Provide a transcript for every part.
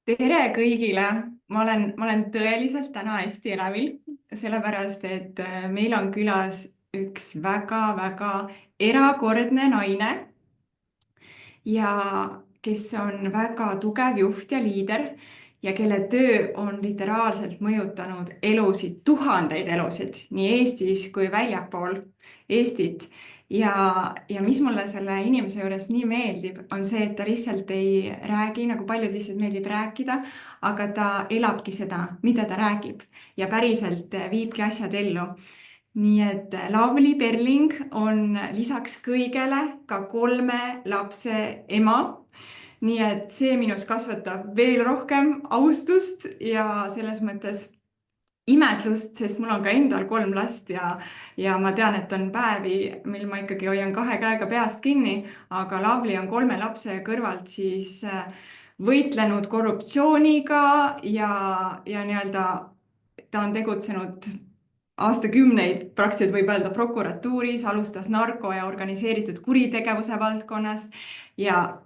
tere kõigile! Ma olen tõeliselt täna hästi elevil, sellepärast et meil on külas üks väga-väga erakordne naine ja kes on väga tugev juht ja liider ja kelle töö on literaalselt mõjutanud elusid, tuhandeid elusid nii Eestis kui väljapool Eestit. Ja mis mulle selle inimese juures nii meeldib, on see, et ta lihtsalt ei räägi, nagu paljud lihtsalt meeldib rääkida, aga ta elabki seda, mida ta räägib ja päriselt viibki asjad ellu. Nii et Lavly Perling on lisaks kõigele ka 3 lapse ema. Nii et see minus kasvatab veel rohkem austust ja selles mõttes imetlust, sest mul on ka endal 3 last ja ma tean, et on päevi, mil ma ikkagi hoian 2 käega peast kinni, aga Lavly on 3 lapse kõrvalt siis võitlenud korruptsiooniga ja nii-öelda ta on tegutsenud aastakümneid, praktiliselt võib öelda prokuratuuris, alustas narko ja organiseeritud kuritegevuse valdkonnast ja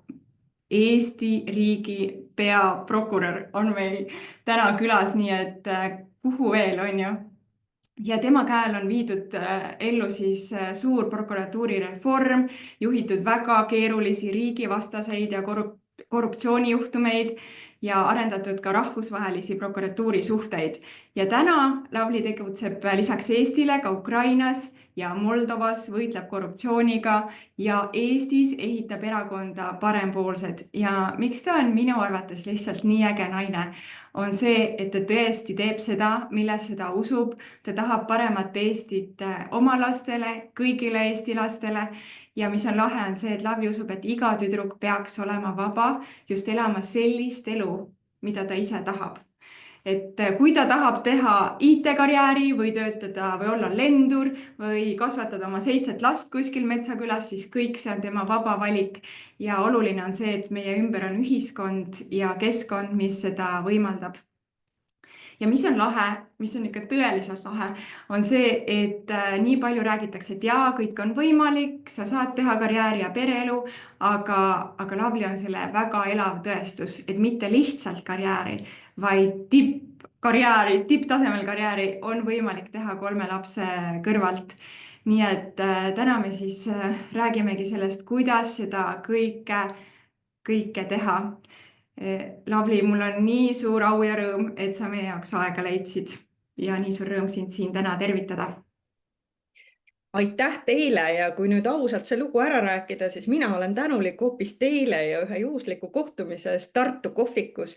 Eesti riigi peaprokurör on meil täna külas, nii et kuhu veel, on ju. Ja tema käel on viidud ellu siis suur prokuratuuri reform, juhitud väga keerulisi riigivastaseid ja korruptsioonijuhtumeid ja arendatud ka rahvusvahelisi prokuratuuri suhteid. Ja täna Lavly tegutseb lisaks Eestile ka Ukrainas ja Moldovas, võitleb korruptsiooniga ja Eestis ehitab erakonda Parempoolsed. Ja miks ta on minu arvates lihtsalt nii äge naine, on see, et ta tõesti teeb seda, millesse ta usub. Ta tahab paremat Eestit oma lastele, kõigile Eesti lastele. Ja mis on lahe, on see, et Lavly usub, et iga tüdruk peaks olema vaba just elama sellist elu, mida ta ise tahab. Et kui ta tahab teha IT-karjääri või töötada või olla lendur või kasvatada oma 7 last kuskil metsakülas, siis kõik see on tema vaba valik. Ja oluline on see, et meie ümber on ühiskond ja keskkond, mis seda võimaldab. Ja mis on lahe, mis on ikka tõeliselt lahe, on see, et nii palju räägitakse, et jaa, kõik on võimalik, sa saad teha karjääri ja pereelu, aga Lavly on selle väga elav tõestus, et mitte lihtsalt karjääri, vaid tippkarjääri, tipptasemel karjääri on võimalik teha 3 lapse kõrvalt. Nii et täna me siis räägimegi sellest, kuidas seda kõike teha. Lavly, mul on nii suur au ja rõõm, et sa meie jaoks aega leidsid ja nii suur rõõm sind siin täna tervitada. Aitäh teile ja kui nüüd ausalt see lugu ära rääkida, siis mina olen tänulik hoopis teile ja ühe juhusliku kohtumise eest Tartu kohvikus,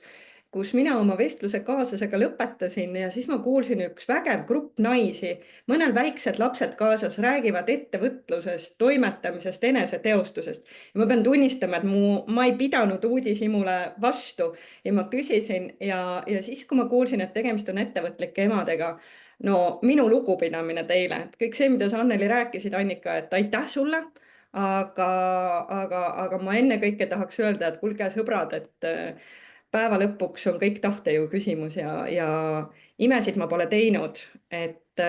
kus mina oma vestluse kaaslasega lõpetasin ja siis ma kuulsin üks vägev grupp naisi, mõnel väiksed lapsed kaasas, räägivad ettevõtlusest, toimetamisest, eneseteostusest. Ja ma pean tunnistama, et ma ei pidanud uudishimule vastu ja ma küsisin ja siis, kui ma kuulsin, et tegemist on ettevõtlike emadega, no minu lugupidamine teile, et kõik see, mida sa Anneli rääkisid, Annika, et aitäh sulle, aga ma enne kõike tahaks öelda, et kuulge sõbrad, et päeva lõpuks on kõik tahtejõu küsimus ja imesid ma pole teinud, et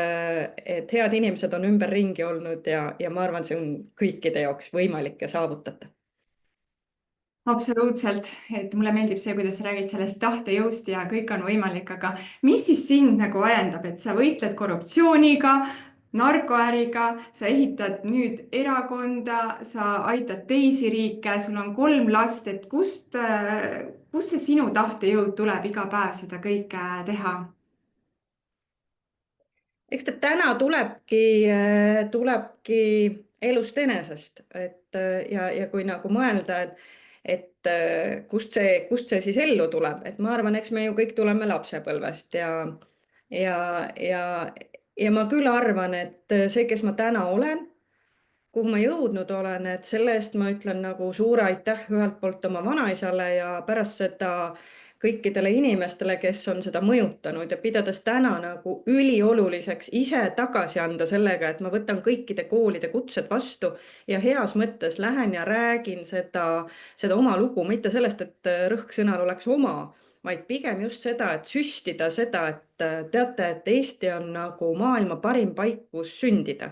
head inimesed on ümberringi olnud ja ma arvan, see on kõikide jaoks võimalik ja saavutatav. Absoluutselt, et mulle meeldib see, kuidas sa räägid sellest tahtejõust ja kõik on võimalik, aga mis siis sind nagu ajendab, et sa võitled korruptsiooniga, narkoäriga, sa ehitad nüüd erakonda, sa aitad teisi riike, sul on 3 last, et kust see sinu tahtejõud tuleb iga päev seda kõike teha? Eks ta täna tulebki elust enesest, ja kui nagu mõelda, et kust see siis ellu tuleb, et ma arvan, eks me ju kõik tuleme lapsepõlvest ja ma küll arvan, et see, kes ma täna olen, kuhu ma jõudnud olen, et selle eest ma ütlen nagu suure aitäh ühelt poolt oma vanaisale ja pärast seda kõikidele inimestele, kes on seda mõjutanud ja pidades täna nagu ülioluliseks ise tagasi anda sellega, et ma võtan kõikide koolide kutsed vastu ja heas mõttes lähen ja räägin seda oma lugu, mitte sellest, et rõhksõnal oleks oma, vaid pigem just seda, et süstida seda, et teate, et Eesti on nagu maailma parim paik, kus sündida.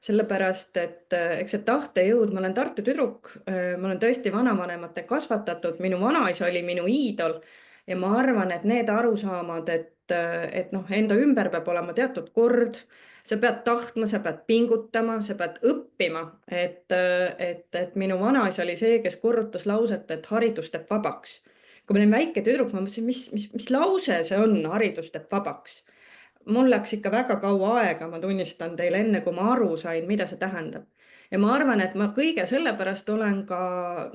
Sellepärast, et eks see tahtejõud, ma olen Tartu tüdruk, ma olen tõesti vanavanemate kasvatatud, minu vanaisa oli minu iidol ja ma arvan, et need arusaamad, et noh, enda ümber peab olema teatud kord, sa pead tahtma, sa pead pingutama, sa pead õppima, et minu vanaisa oli see, kes korrutas lauset, et haridus teeb vabaks. Kui ma olin väike tüdruk, ma mõtlesin, mis lause see on, haridus teeb vabaks. Mul läks ikka väga kaua aega, ma tunnistan teile, enne kui ma aru sain, mida see tähendab. Ja ma arvan, et ma kõige sellepärast olen ka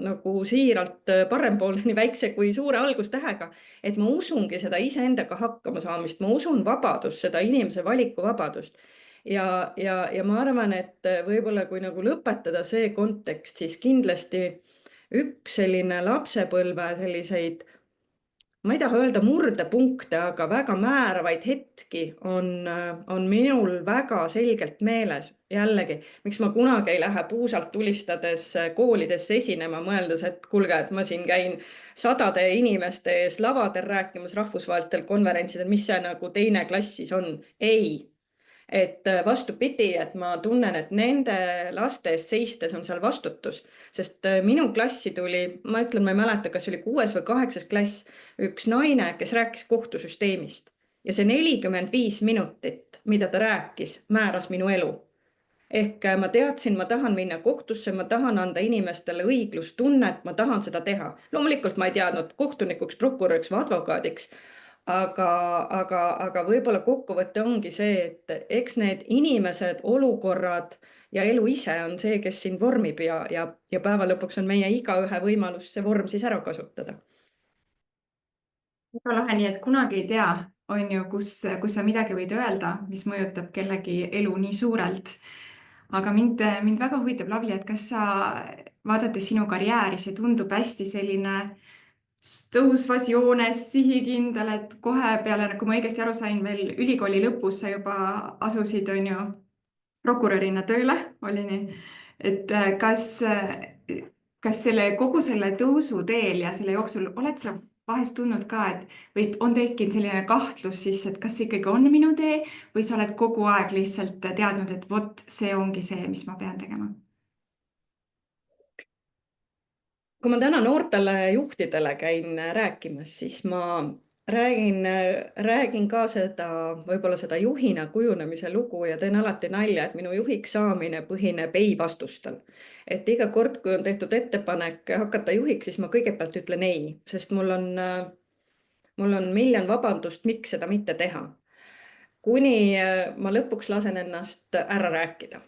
nagu siiralt parempoolne, nii väikse kui suure algustähega, et ma usungi seda iseendaga hakkama saamist, ma usun vabadust, seda inimese valikuvabadust. Ja ma arvan, et võib-olla kui nagu lõpetada see kontekst, siis kindlasti üks selline lapsepõlve selliseid, ma ei taha öelda murdepunkte, aga väga määravaid hetki on minul väga selgelt meeles. Jällegi, miks ma kunagi ei lähe puusalt tulistades koolidesse esinema, mõeldes, et kuulge, et ma siin käin sadade inimeste ees lavadel rääkimas rahvusvahelistel konverentsidel, mis see nagu teine klass siis on. Ei. Et vastupidi, et ma tunnen, et nende laste eest seistes on seal vastutus, sest minu klassi tuli, ma ütlen, ma ei mäleta, kas oli 6. või 8. klass, üks naine, kes rääkis kohtusüsteemist ja see 45 minutit, mida ta rääkis, määras minu elu. Ehk ma teadsin, ma tahan minna kohtusse, ma tahan anda inimestele õiglustunnet, ma tahan seda teha. Loomulikult ma ei teadnud kohtunikuks, prokuröriks või advokaadiks, aga võib-olla kokkuvõte ongi see, et eks need inimesed, olukorrad ja elu ise on see, kes sind vormib ja päeva lõpuks on meie igaühe võimalus see vorm siis ära kasutada. Väga lahe, nii et kunagi ei tea, on ju, kus sa midagi võid öelda, mis mõjutab kellegi elu nii suurelt. Aga mind väga huvitab, Lavly, et kas sa, vaadates sinu karjääri, see tundub hästi selline tõusvas joones, sihikindel, et kohe peale, kui ma õigesti aru sain, veel ülikooli lõpus sa juba asusid, on ju, prokurörina tööle, oli nii? Et kas kogu selle tõusu teel ja selle jooksul oled sa vahest tundnud ka, et või on tekkinud selline kahtlus siis, et kas see ikkagi on minu tee või sa oled kogu aeg lihtsalt teadnud, et vot see ongi see, mis ma pean tegema? Kui ma täna noortele juhtidele käin rääkimas, siis ma räägin ka seda, võib-olla seda juhina kujunemise lugu ja teen alati nalja, et minu juhiks saamine põhineb ei vastustel. Et iga kord, kui on tehtud ettepanek hakata juhiks, siis ma kõigepealt ütlen ei, sest mul on miljon vabandust, miks seda mitte teha. Kuni ma lõpuks lasen ennast ära rääkida.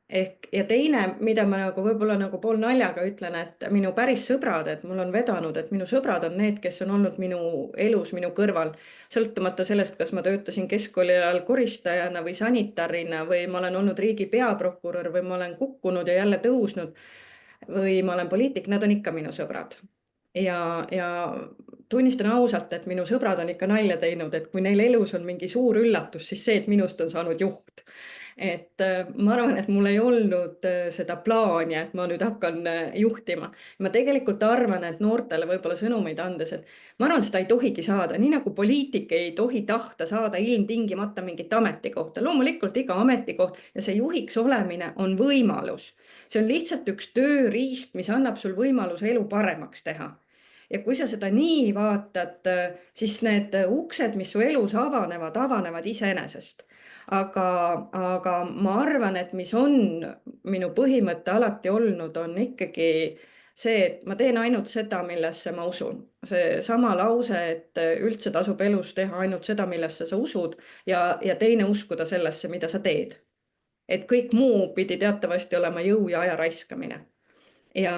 Ehk ja teine, mida ma nagu võib-olla nagu poolnaljaga ütlen, et minu päris sõbrad, et mul on vedanud, et minu sõbrad on need, kes on olnud minu elus, minu kõrval, sõltumata sellest, kas ma töötasin keskkooli ajal koristajana või sanitarina või ma olen olnud riigi peaprokurör või ma olen kukkunud ja jälle tõusnud või ma olen poliitik, nad on ikka minu sõbrad. Ja tunnistan ausalt, et minu sõbrad on ikka nalja teinud, et kui neil elus on mingi suur üllatus, siis see, et minust on saanud juht. Et ma arvan, et mul ei olnud seda plaani, et ma nüüd hakkan juhtima. Ma tegelikult arvan, et noortele võib-olla sõnumeid andes, et ma arvan, seda ei tohigi saada, nii nagu poliitik ei tohi tahta saada ilmtingimata mingit ametikohta. Loomulikult iga ametikoht ja see juhiks olemine on võimalus. See on lihtsalt üks tööriist, mis annab sul võimaluse elu paremaks teha. Ja kui sa seda nii vaatad, siis need uksed, mis su elus avanevad iseenesest. Aga ma arvan, et mis on minu põhimõte alati olnud, on ikkagi see, et ma teen ainult seda, millesse ma usun. See sama lause, et üldse tasub elus teha ainult seda, millesse sa usud ja teine uskuda sellesse, mida sa teed. Et kõik muu pidi teatavasti olema jõu ja aja raiskamine. Ja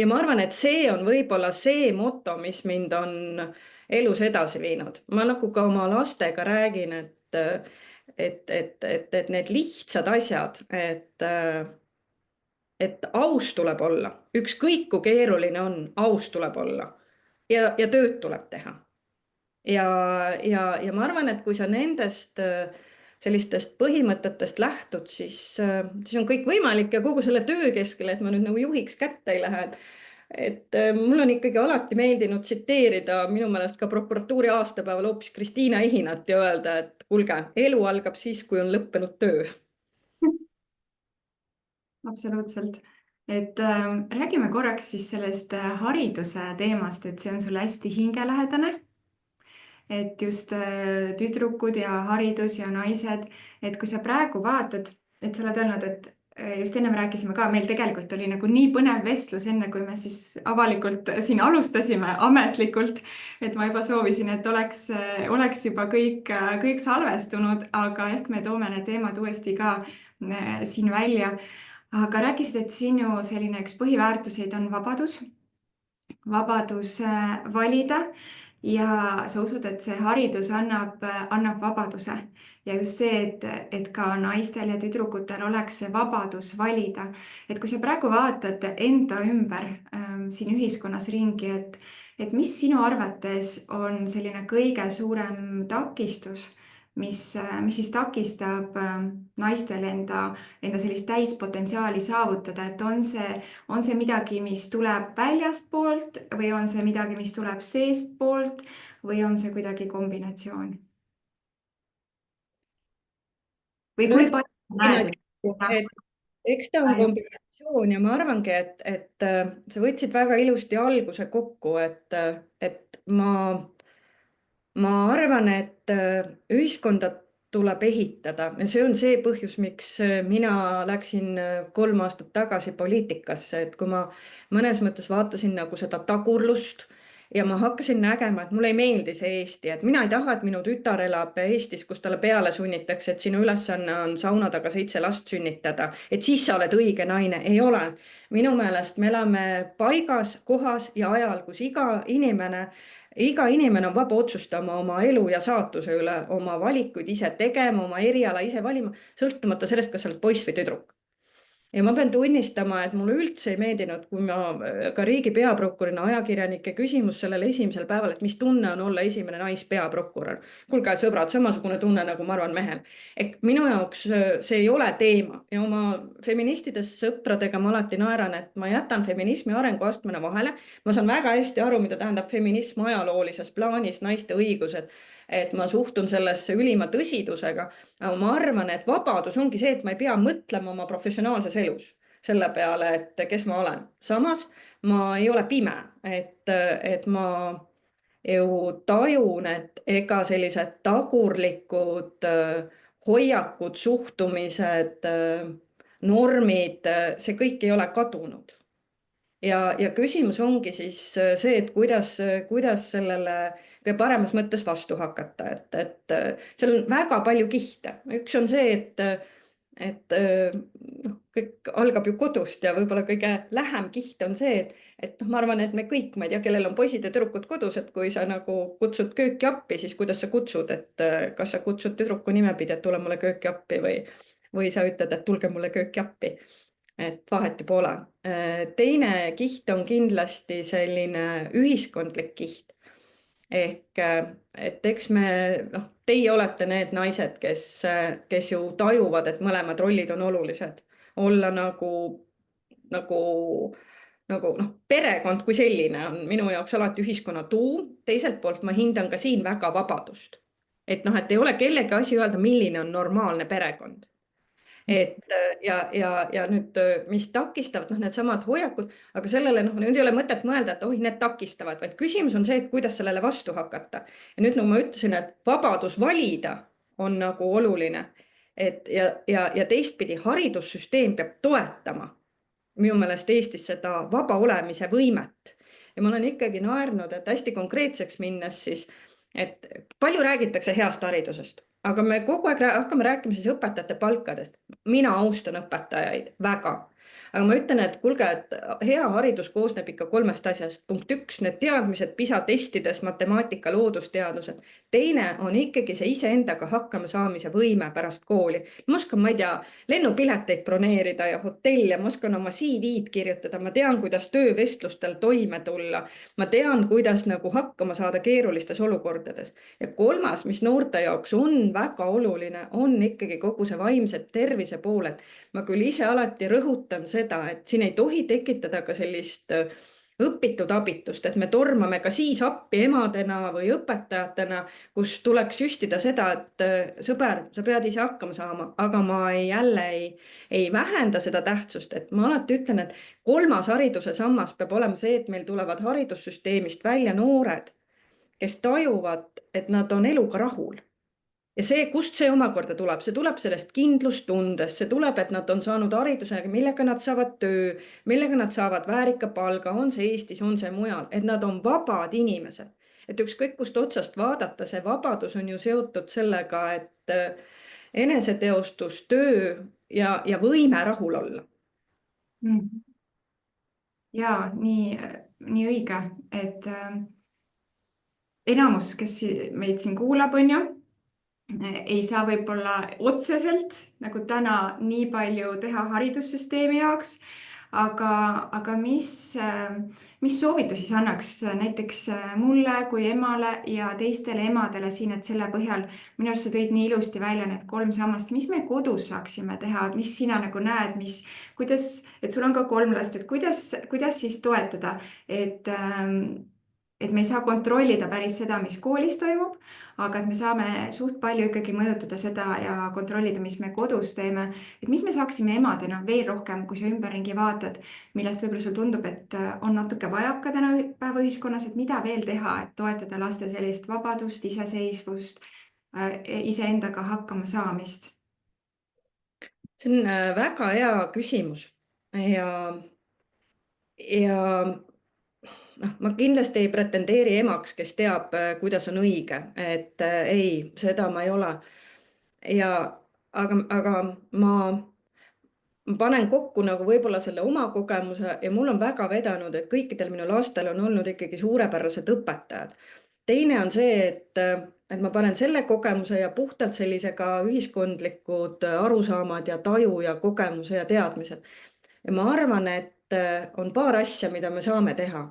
ma arvan, et see on võib-olla see moto, mis mind on elus edasi viinud. Ma nagu ka oma lastega räägin, et need lihtsad asjad, et aus tuleb olla, ükskõik kui keeruline on, aus tuleb olla ja tööd tuleb teha. Ja ma arvan, et kui sa nendest sellistest põhimõtetest lähtud, siis on kõik võimalik ja kogu selle töö keskel, et ma nüüd nagu juhiks kätte ei lähe. Et mul on ikkagi alati meeldinud tsiteerida minu meelest ka prokuratuuri aastapäeval hoopis Kristiina Ehinat ja öelda, et kuulge, elu algab siis, kui on lõppenud töö. Absoluutselt. et räägime korraks siis sellest hariduse teemast, et see on sulle hästi hingelähedane, et just tüdrukud ja haridus ja naised, et kui sa praegu vaatad, et sa oled öelnud, et just ennem rääkisime ka, meil tegelikult oli nagu nii põnev vestlus, enne kui me siis avalikult siin alustasime ametlikult, et ma juba soovisin, et oleks juba kõik salvestunud, aga ehk me toome need teemad uuesti ka siin välja. Aga rääkisid, et sinu selline üks põhiväärtuseid on vabadus valida ja sa usud, et see haridus annab vabaduse ja just see, et ka naistel ja tüdrukutel oleks see vabadus valida. Et kui sa praegu vaatad enda ümber siin ühiskonnas ringi, et mis sinu arvates on selline kõige suurem takistus, mis siis takistab naistel enda sellist täispotentsiaali saavutada, et on see midagi, mis tuleb väljastpoolt või on see midagi, mis tuleb seestpoolt või on see kuidagi kombinatsioon? Või no kui üks palju näed, kombinatsioon, eks ta on kombinatsioon ja ma arvangi, et sa võtsid väga ilusti alguse kokku, et ma arvan, et ühiskonda tuleb ehitada ja see on see põhjus, miks mina läksin 3 aastat tagasi poliitikasse, et kui ma mõnes mõttes vaatasin nagu seda tagurlust ja ma hakkasin nägema, et mulle ei meeldi see Eesti, et mina ei taha, et minu tütar elab Eestis, kus talle peale sunnitakse, et sinu ülesanne on sauna taga 7 last sünnitada, et siis sa oled õige naine. Ei ole. Minu meelest me elame paigas, kohas ja ajal, kus iga inimene on vaba otsustama oma elu ja saatuse üle, oma valikuid ise tegema, oma eriala ise valima, sõltumata sellest, kas sa oled poiss või tüdruk. Ja ma pean tunnistama, et mulle üldse ei meeldinud, kui ma ka riigi peaprokurörina ajakirjanike küsimus sellel esimesel päeval, et mis tunne on olla esimene naispeaprokurör. Kuulge sõbrad, samasugune tunne nagu ma arvan mehel. Minu jaoks see ei ole teema ja oma feministidest sõpradega ma alati naeran, et ma jätan feminismi arenguastmena vahele. Ma saan väga hästi aru, mida tähendab feminism ajaloolises plaanis, naiste õigused, et ma suhtun sellesse ülima tõsidusega. Aga ma arvan, et vabadus ongi see, et ma ei pea mõtlema oma professionaalses elus selle peale, et kes ma olen. Samas ma ei ole pime, et ma ju tajun, et ega sellised tagurlikud hoiakud, suhtumised, normid, see kõik ei ole kadunud. Ja küsimus ongi siis see, et kuidas sellele kõige paremas mõttes vastu hakata, et seal on väga palju kihte. Üks on see, et kõik algab ju kodust ja võib-olla kõige lähem kiht on see, et ma arvan, et me kõik, ma ei tea, kellel on poisid ja tüdrukud kodus, et kui sa nagu kutsud kööki appi, siis kuidas sa kutsud, et kas sa kutsud tüdruku nimepidi, et tule mulle kööki appi või sa ütled, et tulge mulle kööki appi. Et vahet juba ole. Teine kiht on kindlasti selline ühiskondlik kiht. Et eks teie olete need naised, kes ju tajuvad, et mõlemad rollid on olulised. Olla nagu perekond kui selline on minu jaoks alati ühiskonna tuum. Teiselt poolt ma hindan ka siin väga vabadust. Et ei ole kellegi asi öelda, milline on normaalne perekond. Ja nüüd, mis takistavad, need samad hoiakud, aga sellele nüüd ei ole mõtet mõelda, et need takistavad, vaid küsimus on see, et kuidas sellele vastu hakata. Ja nüüd nagu ma ütlesin, et vabadus valida on nagu oluline. Ja teistpidi haridussüsteem peab toetama minu meelest Eestis seda vaba olemise võimet. Ja ma olen ikkagi naernud, et hästi konkreetseks minnes siis, et palju räägitakse heast haridusest. Aga me kogu aeg hakkame rääkima siis õpetajate palkadest. Mina austan õpetajaid väga. Aga ma ütlen, et kuulge, et hea haridus koosneb ikka 3 asjast. Punkt 1, need teadmised PISA testides, matemaatika, loodusteadused. Teine on ikkagi see iseendaga hakkama saamise võime pärast kooli. Ma oskan, ma ei tea, lennupileteid broneerida ja hotelle, ma oskan oma CV-d kirjutada. Ma tean, kuidas töövestlustel toime tulla. Ma tean, kuidas nagu hakkama saada keerulistes olukordades. Ja 3, mis noorte jaoks on väga oluline, on ikkagi kogu see vaimse tervise pool. Et ma küll ise alati rõhutan seda, et siin ei tohi tekitada ka sellist õpitud abitust, et me tormame ka siis appi emadena või õpetajatena, kus tuleks süstida seda, et sõber, sa pead ise hakkama saama, aga ma ei vähenda seda tähtsust, et ma alati ütlen, et kolmas hariduse sammas peab olema see, et meil tulevad haridussüsteemist välja noored, kes tajuvad, et nad on eluga rahul. Ja see, kust see omakorda tuleb, see tuleb sellest kindlustundest, see tuleb, et nad on saanud hariduse, millega nad saavad töö, millega nad saavad väärika palga, on see Eestis, on see mujal, et nad on vabad inimesed. Et ükskõik kust otsast vaadata, see vabadus on ju seotud sellega, et eneseteostus, töö ja võime rahul olla. Ja nii õige, et enamus, kes meid siin kuulab, on ju, ei saa võib-olla otseselt nagu täna nii palju teha haridussüsteemi jaoks, aga mis soovitusi sa annaks näiteks mulle kui emale ja teistele emadele siin, et selle põhjal minu arust sa tõid nii ilusti välja need 3 sammast, mis me kodus saaksime teha, mis sina nagu näed, et sul on ka 3 last, et kuidas siis toetada, et me ei saa kontrollida päris seda, mis koolis toimub, aga et me saame suht palju ikkagi mõjutada seda ja kontrollida, mis me kodus teeme. Et mis me saaksime emadena veel rohkem, kui sa ümberringi vaatad, millest võib-olla sul tundub, et on natuke vajaka tänapäeva ühiskonnas, et mida veel teha, et toetada laste sellist vabadust, iseseisvust, iseendaga hakkama saamist? See on väga hea küsimus ja ma kindlasti ei pretendeeri emaks, kes teab, kuidas on õige, et ei, seda ma ei ole. Aga ma panen kokku nagu võib-olla selle oma kogemuse ja mul on väga vedanud, et kõikidel minu lastel on olnud ikkagi suurepärased õpetajad. Teine on see, et ma panen selle kogemuse ja puhtalt sellise ka ühiskondlikud arusaamad ja taju ja kogemuse ja teadmised. Ja ma arvan, et on paar asja, mida me saame teha.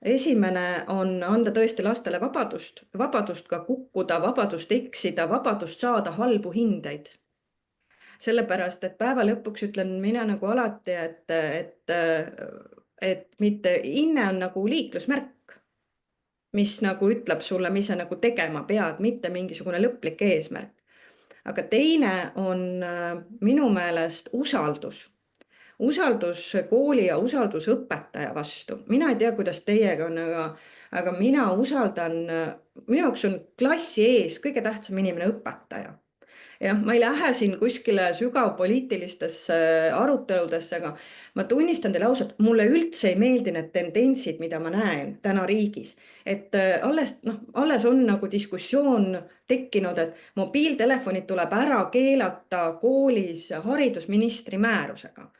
Esimene on anda tõesti lastele vabadust ka kukkuda, vabadust eksida, vabadust saada halbu hindeid. Sellepärast, et päeva lõpuks ütlen mina nagu alati, et mitte hinne on nagu liiklusmärk, mis nagu ütleb sulle, mis sa nagu tegema pead, mitte mingisugune lõplik eesmärk. Aga teine on minu meelest usaldus kooli ja usaldus õpetaja vastu. Mina ei tea, kuidas teiega on, aga mina usaldan, minu jaoks on klassi ees kõige tähtsam inimene õpetaja. Jah, ma ei lähe siin kuskile sügavpoliitilistesse aruteludesse, aga ma tunnistan teile ausalt, mulle üldse ei meeldi need tendentsid, mida ma näen täna riigis. Et alles on nagu diskussioon tekkinud, et mobiiltelefonid tuleb ära keelata koolis haridusministri määrusega.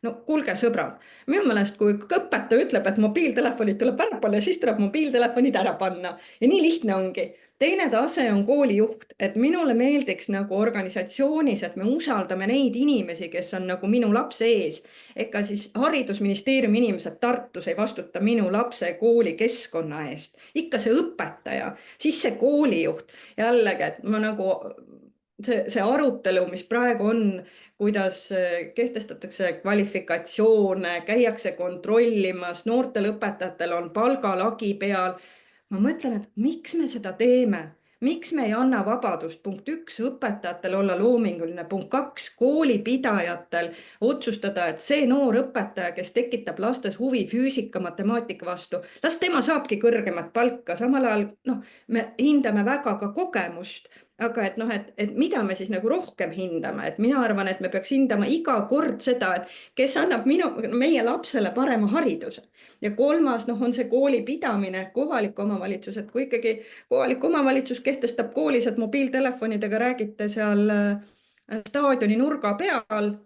No kuulge sõbrad, minu meelest kui õpetaja ütleb, et mobiiltelefonid tuleb ära panna, siis tuleb mobiiltelefonid ära panna ja nii lihtne ongi. Teine tase on koolijuht, et minule meeldiks nagu organisatsioonis, et me usaldame neid inimesi, kes on nagu minu lapse ees. Ega siis haridusministeeriumi inimesed Tartus ei vastuta minu lapse kooli keskkonna eest. Ikka see õpetaja, siis see koolijuht. Jällegi, et ma nagu see arutelu, mis praegu on, kuidas kehtestatakse kvalifikatsioone, käiakse kontrollimas, noortel õpetajatel on palgalagi peal. Ma mõtlen, et miks me seda teeme? Miks me ei anna vabadust? Punkt 1, õpetajatel olla loominguline. Punkt 2, koolipidajatel otsustada, et see noor õpetaja, kes tekitab lastes huvi füüsika, matemaatika vastu, las tema saabki kõrgemat palka. Samal ajal me hindame väga ka kogemust. Aga et mida me siis nagu rohkem hindame, et mina arvan, et me peaks hindama iga kord seda, et kes annab meie lapsele parema hariduse. Ja kolmas on see kooli pidamine, kohalik omavalitsus, et kui ikkagi kohalik omavalitsus kehtestab koolis, et mobiiltelefonidega räägite seal staadioni nurga peal,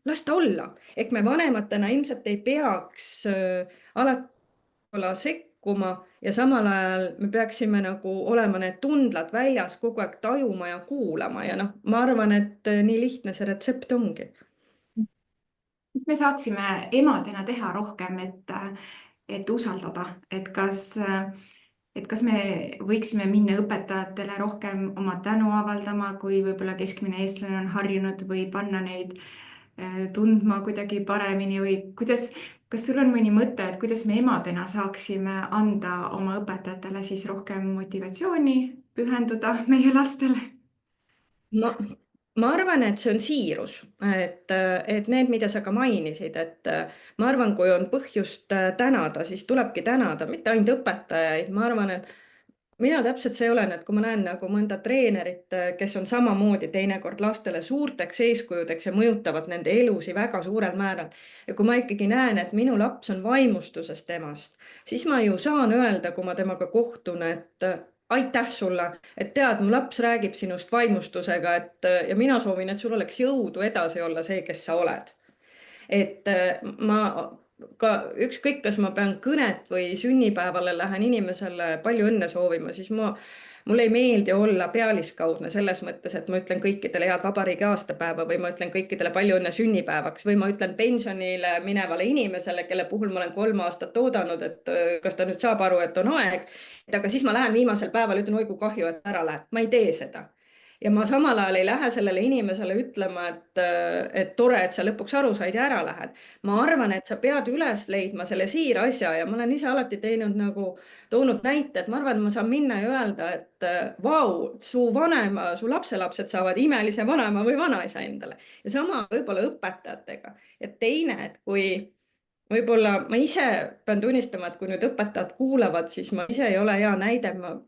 las ta olla. Ehk me vanematena ilmselt ei peaks alati sekkuma ja samal ajal me peaksime nagu olema need tundlad väljas kogu aeg tajuma ja kuulama ja ma arvan, et nii lihtne see retsept ongi. Mis me saaksime emadena teha rohkem, et usaldada, et kas me võiksime minna õpetajatele rohkem oma tänu avaldama, kui võib-olla keskmine eestlane on harjunud või panna neid tundma kuidagi paremini või kas sul on mõni mõte, et kuidas me emadena saaksime anda oma õpetajatele siis rohkem motivatsiooni pühenduda meie lastele? ma, ma arvan, et see on siirus, et need, mida sa ka mainisid, et ma arvan, kui on põhjust tänada, siis tulebki tänada, mitte ainult õpetajaid, ma arvan, et mina täpselt see olen, et kui ma näen nagu mõnda treenerit, kes on samamoodi teinekord lastele suurteks eeskujudeks ja mõjutavad nende elusi väga suurel määral. Ja kui ma ikkagi näen, et minu laps on vaimustuses temast, siis ma ju saan öelda, kui ma temaga kohtun, et aitäh sulle, et tead, mu laps räägib sinust vaimustusega, ja mina soovin, et sul oleks jõudu edasi olla see, kes sa oled. Et ma ka ükskõik, kas ma pean kõnet või sünnipäevale lähen inimesele palju õnne soovima, siis mulle ei meeldi olla pealiskaudne selles mõttes, et ma ütlen kõikidele head vabariigi aastapäeva või ma ütlen kõikidele palju õnne sünnipäevaks või ma ütlen pensionile minevale inimesele, kelle puhul ma olen 3 aastat oodanud, et kas ta nüüd saab aru, et on aeg. Aga siis ma lähen viimasel päeval ja ütlen, oi kui kahju, et ära lähed. Ma ei tee seda. Ja ma samal ajal ei lähe sellele inimesele ütlema, et tore, et sa lõpuks aru said ja ära lähed. Ma arvan, et sa pead üles leidma selle siira asja ja ma olen ise alati toonud näite, et ma arvan, et ma saan minna ja öelda, et vau, su lapselapsed saavad imelise vanaema või vanaisa endale. Ja sama võib-olla õpetajatega. Ja teine, et kui võib-olla ma ise pean tunnistama, et kui nüüd õpetajad kuulavad, siis ma ise ei ole hea näide. Ma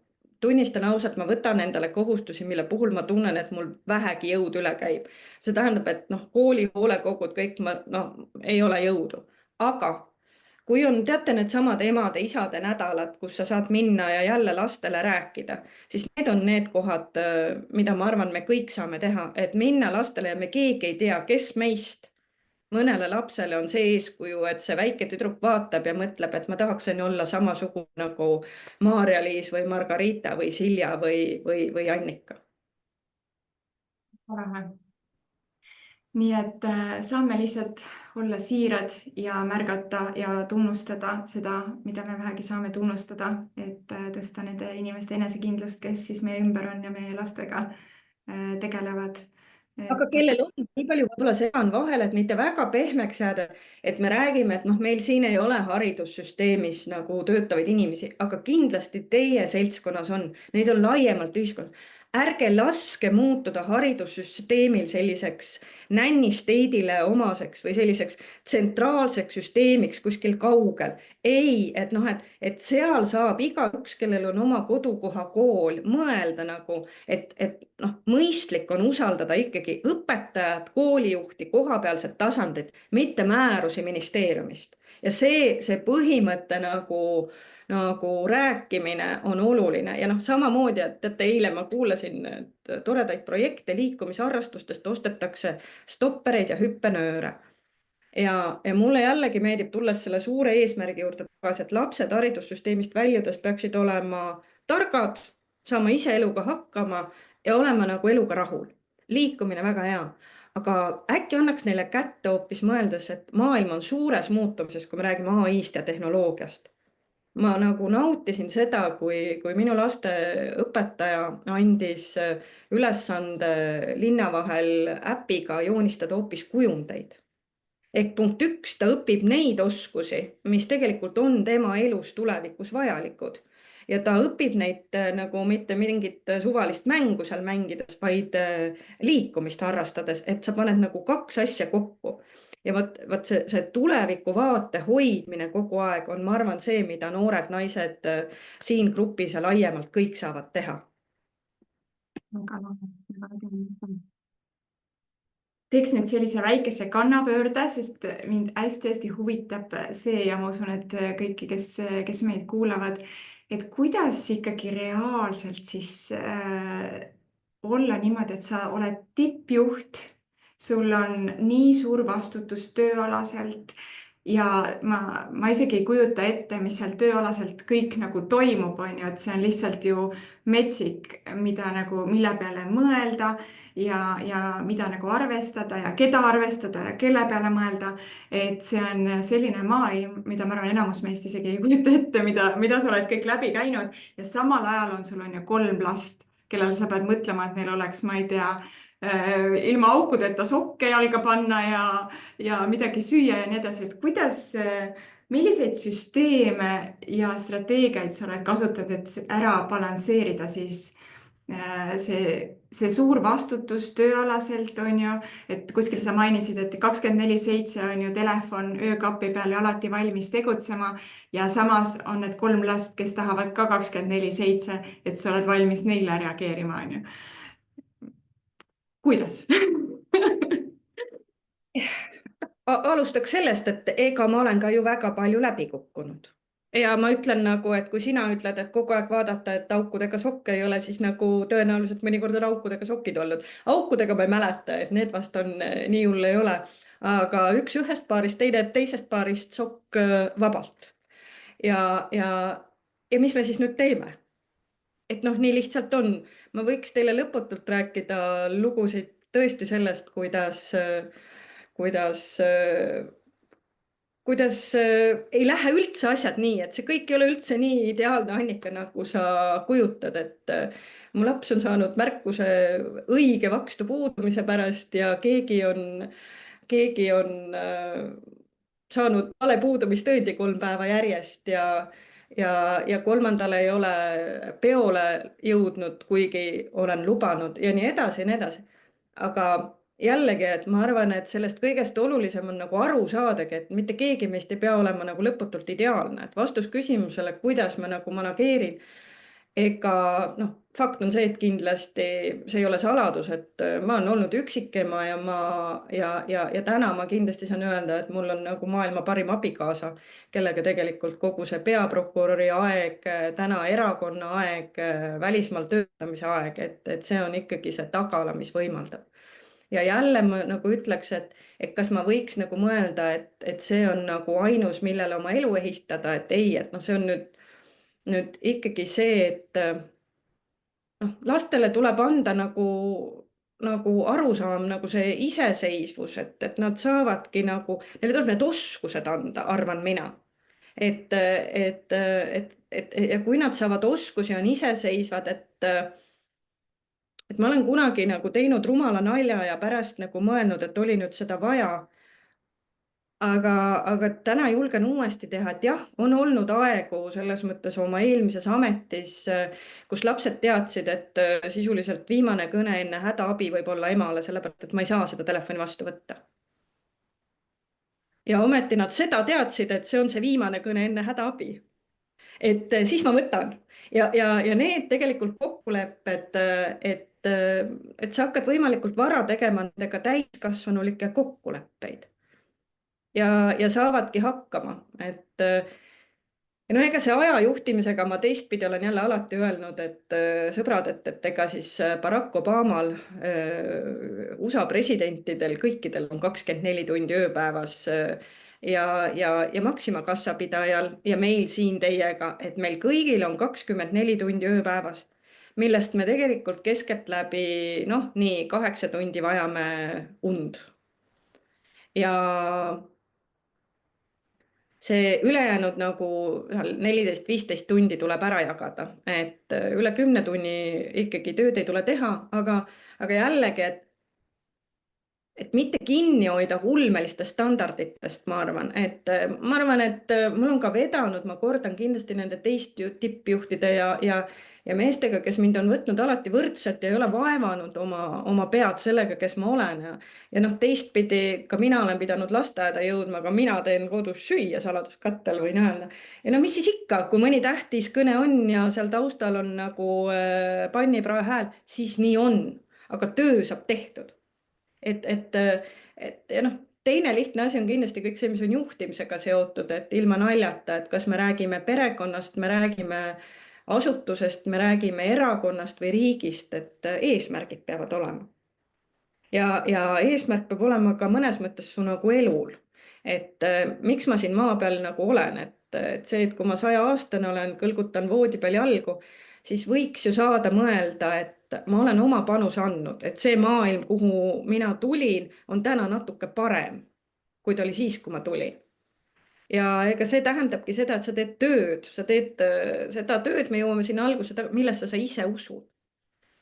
tunnistan ausalt, ma võtan endale kohustusi, mille puhul ma tunnen, et mul vähegi jõud üle käib. See tähendab, et kooli hoolekogud kõik ei ole jõudu. Aga kui on, teate, need samad emade-isade nädalad, kus sa saad minna ja jälle lastele rääkida, siis need on need kohad, mida ma arvan, me kõik saame teha, et minna lastele ja me keegi ei tea, kes meist mõnele lapsele on see eeskuju, et see väike tüdruk vaatab ja mõtleb, et ma tahaksin olla samasugune nagu Maarja-Liis või Margarita või Silja või Annika. Nii et saame lihtsalt olla siirad ja märgata ja tunnustada seda, mida me vähegi saame tunnustada, et tõsta nende inimeste enesekindlust, kes siis meie ümber on ja meie lastega tegelevad. Aga kellel on, nii palju võib-olla segan vahele, et mitte väga pehmeks jääda, et me räägime, et meil siin ei ole haridussüsteemis nagu töötavaid inimesi, aga kindlasti teie seltskonnas on, neid on laiemalt ühiskonnas. Ärge laske muutuda haridussüsteemil selliseks nännisteidile omaseks või selliseks tsentraalseks süsteemiks kuskil kaugel. Ei, et seal saab igaüks, kellel on oma kodukoha kool, mõelda nagu, et mõistlik on usaldada ikkagi õpetajat, koolijuhti, kohapealset tasandit, mitte määrusi ministeeriumist. Ja see põhimõte nagu rääkimine on oluline ja samamoodi, et teate, eile ma kuulasin toredaid projekte liikumisharrastustest, ostetakse stoppereid ja hüppenööre. Ja mulle jällegi meeldib tulles selle suure eesmärgi juurde tagasi, et lapsed haridussüsteemist väljudes peaksid olema targad, saama ise eluga hakkama ja olema nagu eluga rahul. Liikumine väga hea, aga äkki annaks neile kätte hoopis mõeldes, et maailm on suures muutumises, kui me räägime AI-st ja tehnoloogiast. Ma nagu nautisin seda, kui minu laste õpetaja andis ülesande linna vahel äpiga joonistada hoopis kujundeid. Ehk punkt 1, ta õpib neid oskusi, mis tegelikult on tema elus tulevikus vajalikud. Ja ta õpib neid nagu mitte mingit suvalist mängu seal mängides, vaid liikumist harrastades, et sa paned nagu 2 asja kokku. Ja võt see tuleviku vaate hoidmine kogu aeg on, ma arvan, see, mida noored naised siin grupis ja laiemalt kõik saavad teha. Teeks nüüd sellise väikese kannapöörde, sest mind hästi-hästi huvitab see ja ma usun, et kõiki, kes meid kuulavad, et kuidas ikkagi reaalselt siis olla niimoodi, et sa oled tippjuht, sul on nii suur vastutus tööalaselt ja ma isegi ei kujuta ette, mis seal tööalaselt kõik nagu toimub, on ju, et see on lihtsalt ju metsik, mille peale mõelda ja mida nagu arvestada ja keda arvestada ja kelle peale mõelda. Et see on selline maailm, mida ma arvan, enamus meist isegi ei kujuta ette, mida sa oled kõik läbi käinud ja samal ajal sul on ju 3 last, kellel sa pead mõtlema, et neil oleks, ma ei tea, ilma aukudeta sokke jalga panna ja midagi süüa ja nii edasi, et milliseid süsteeme ja strateegiaid sa oled kasutanud, et ära balansseerida siis see suur vastutus tööalaselt on ju, et kuskil sa mainisid, et 24/7 on ju telefon öökapi peal ja alati valmis tegutsema ja samas on need 3 last, kes tahavad ka 24/7, et sa oled valmis neile reageerima, on ju. Kuidas? Alustaks sellest, et ega ma olen ka ju väga palju läbi kukkunud. Ja ma ütlen nagu, et kui sina ütled, et kogu aeg vaadata, et aukudega sokke ei ole, siis nagu tõenäoliselt mõnikord on aukudega sokid olnud. Aukudega ma ei mäleta, et need vast on nii hull ei ole. Aga üks ühest paarist, teine teisest paarist sokk vabalt. Ja mis me siis nüüd teeme? Et noh, nii lihtsalt on. Ma võiks teile lõputult rääkida lugusid tõesti sellest, kuidas ei lähe üldse asjad nii, et see kõik ei ole üldse nii ideaalne, Annika, nagu sa kujutad, et mu laps on saanud märkuse õige vakstu puudumise pärast ja keegi on saanud vale puudumistõendi 3 päeva järjest ja 3. ei ole peole jõudnud, kuigi olen lubanud ja nii edasi ja nii edasi. Aga jällegi, et ma arvan, et sellest kõigest olulisem on nagu aru saadagi, et mitte keegi meist ei pea olema nagu lõputult ideaalne, et vastus küsimusele, kuidas ma nagu manageerin, ega noh, fakt on see, et kindlasti see ei ole saladus, et ma olen olnud üksikema ja täna ma kindlasti saan öelda, et mul on nagu maailma parim abikaasa, kellega tegelikult kogu see peaprokuröri aeg, täna erakonna aeg, välismaal töötamise aeg, et see on ikkagi see tagala, mis võimaldab. Ja jälle ma nagu ütleks, et kas ma võiks nagu mõelda, et see on nagu ainus, millele oma elu ehistada, et ei, et noh, see on nüüd ikkagi see, et noh, lastele tuleb anda nagu arusaam, nagu see iseseisvus, et nad saavadki nagu, neile tuleb need oskused anda, arvan mina. Ja kui nad saavad oskusi, on iseseisvad, et ma olen kunagi nagu teinud rumala nalja ja pärast nagu mõelnud, et oli nüüd seda vaja. Aga täna julgen uuesti teha, et jah, on olnud aegu selles mõttes oma eelmises ametis, kus lapsed teadsid, et sisuliselt viimane kõne enne hädaabi võib olla emale, sellepärast et ma ei saa seda telefoni vastu võtta. Ja ometi nad seda teadsid, et see on see viimane kõne enne hädaabi. Et siis ma võtan. Ja need tegelikult kokkulepped, et sa hakkad võimalikult vara tegema nendega täiskasvanulikke kokkuleppeid. Ja saavadki hakkama. Ja no ega see aja juhtimisega ma teistpidi olen jälle alati öelnud, et sõbrad, et ega siis Barack Obamal, USA presidentidel, kõikidel on 24 tundi ööpäevas ja Maxima kassapidajal ja meil siin teiega, et meil kõigil on 24 tundi ööpäevas, millest me tegelikult keskeltläbi, noh, nii 8 tundi vajame und. Ja see ülejäänud nagu 14-15 tundi tuleb ära jagada, et üle 10 tunni ikkagi tööd ei tule teha, aga jällegi, et mitte kinni hoida ulmelistest standarditest, ma arvan, et mul on ka vedanud, ma kordan kindlasti nende tippjuhtide ja meestega, kes mind on võtnud alati võrdselt ja ei ole vaevanud oma pead sellega, kes ma olen. Ja noh, teistpidi ka mina olen pidanud lasteaeda jõudma, aga mina teen kodus süüa saladuskattel, võin öelda. Ja no mis siis ikka, kui mõni tähtis kõne on ja seal taustal on nagu panniprae hääl, siis nii on, aga töö saab tehtud. Ja noh, teine lihtne asi on kindlasti kõik see, mis on juhtimisega seotud, et ilma naljata, et kas me räägime perekonnast, me räägime asutusest, me räägime erakonnast või riigist, et eesmärgid peavad olema. Ja eesmärk peab olema ka mõnes mõttes su nagu elul. Et miks ma siin maa peal nagu olen, et see, et kui ma 100-aastane olen, kõlgutan voodi peal jalgu, siis võiks ju saada mõelda, et ma olen oma panus andnud, et see maailm, kuhu mina tulin, on täna natuke parem, kui ta oli siis, kui ma tulin. Ja ega see tähendabki seda, et sa teed tööd, sa teed seda tööd, me jõuame sinna alguse, millesse sa ise usud.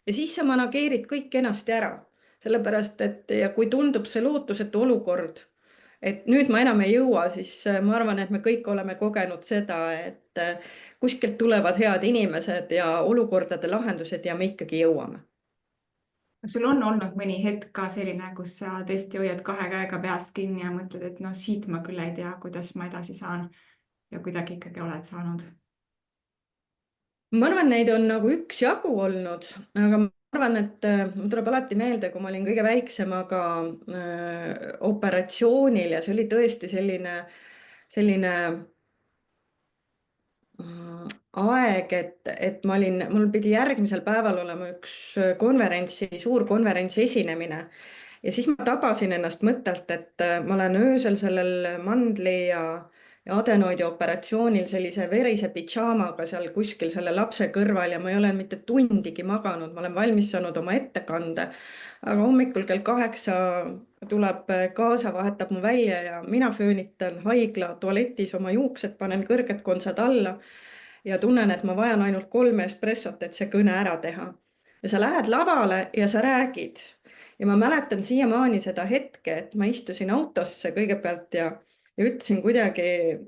Ja siis sa manageerid kõik kenasti ära. sellepärast et ja kui tundub see lootusetu olukord, et nüüd ma enam ei jõua, siis ma arvan, et me kõik oleme kogenud seda, et kuskilt tulevad head inimesed ja olukordade lahendused ja me ikkagi jõuame. kas sul on olnud mõni hetk ka selline, kus sa tõesti hoiad kahe käega peast kinni ja mõtled, et noh, siit ma küll ei tea, kuidas ma edasi saan ja kuidagi ikkagi oled saanud? Ma arvan, neid on nagu üksjagu olnud, aga ma arvan, et mul tuleb alati meelde, kui ma olin kõige väiksem, aga operatsioonil ja see oli tõesti selline aeg, et mul pidi järgmisel päeval olema üks suur konverentsi esinemine. Ja siis ma tabasin ennast mõttelt, et ma olen öösel sellel mandli ja adenoidi operatsioonil sellise verise pidžaamaga seal kuskil selle lapse kõrval ja ma ei ole mitte tundigi maganud, ma olen valmis saanud oma ettekande. Aga hommikul kell 8 tuleb kaasa, vahetab mu välja ja mina föönitan haigla tualetis oma juuksed, panen kõrged kontsad alla ja tunnen, et ma vajan ainult 3 espressot, et see kõne ära teha. Ja sa lähed lavale ja sa räägid. Ja ma mäletan siiamaani seda hetke, et ma istusin autosse kõigepealt ja ütlesin kuidagi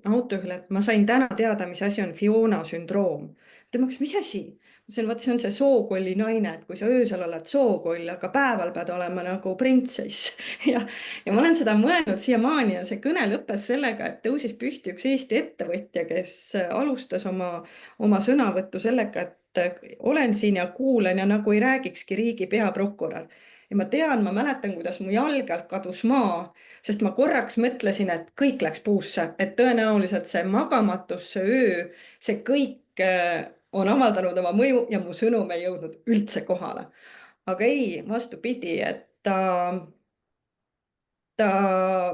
autojuhile, et ma sain täna teada, mis asi on Fiona sündroom. Tema küsis, mis asi? Ütlesin, vaat see on see sookolli naine, et kui sa öösel oled sookoll, aga päeval pead olema nagu printsess. ja ma olen seda mõelnud siiamaani ja see kõne lõppes sellega, et tõusis püsti üks Eesti ettevõtja, kes alustas oma sõnavõttu sellega, et olen siin ja kuulan ja nagu ei räägikski riigi peaprokurör. Ja ma mäletan, kuidas mu jalg alt kadus maa, sest ma korraks mõtlesin, et kõik läks puusse, et tõenäoliselt see magamatus, see öö, see kõik on avaldanud oma mõju ja mu sõnum ei jõudnud üldse kohale. Aga ei, vastupidi, et ta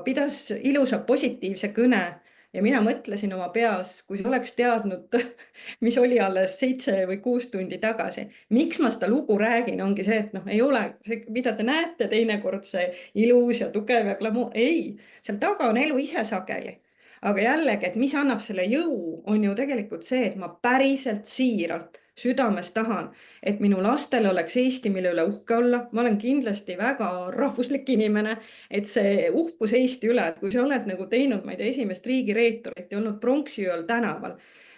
pidas ilusa positiivse kõne ja mina mõtlesin oma peas, kui sa oleks teadnud, mis oli alles 7 või 6 tundi tagasi. Miks ma seda lugu räägin, ongi see, et noh, ei ole see, mida te näete teinekord see ilus ja tugev ja glamuur. Ei, seal taga on elu ise sageli. Aga jällegi, et mis annab selle jõu, on ju tegelikult see, et ma päriselt siiralt südames tahan, et minu lastel oleks Eesti, mille üle uhke olla. Ma olen kindlasti väga rahvuslik inimene, et see uhkus Eesti üle, et kui sa oled nagu teinud, ma ei tea, esimest riigireeturit ja olnud pronksiööl tänaval,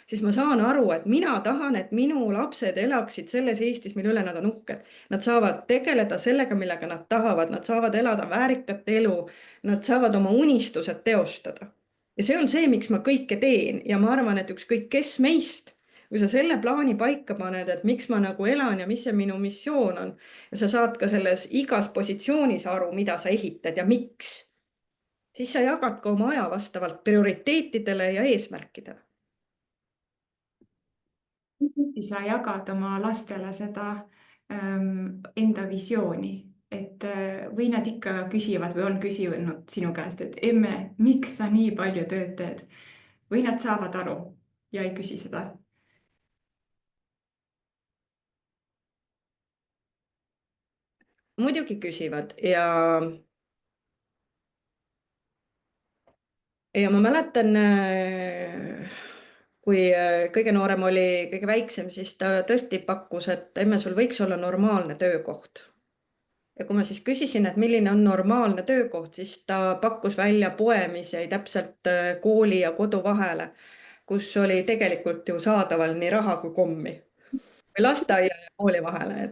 siis ma saan aru, et mina tahan, et minu lapsed elaksid selles Eestis, mille üle nad on uhked. Nad saavad tegeleda sellega, millega nad tahavad, nad saavad elada väärikat elu, nad saavad oma unistused teostada. Ja see on see, miks ma kõike teen ja ma arvan, et ükskõik kes meist, kui sa selle plaani paika paned, et miks ma nagu elan ja mis see minu missioon on ja sa saad ka selles igas positsioonis aru, mida sa ehitad ja miks, siis sa jagad ka oma aja vastavalt prioriteetidele ja eesmärkidele. Sa jagad oma lastele seda enda visiooni, et või nad ikka küsivad või on küsinud sinu käest, et emme, miks sa nii palju tööd teed? Või nad saavad aru ja ei küsi seda? Muidugi küsivad ja ma mäletan, kui kõige noorem oli kõige väiksem, siis ta tõesti pakkus, et emme, sul võiks olla normaalne töökoht. Ja kui ma siis küsisin, et milline on normaalne töökoht, siis ta pakkus välja poe, mis jäi täpselt kooli ja kodu vahele, kus oli tegelikult ju saadaval nii raha kui kommi. Või lasteaia ja kooli vahele,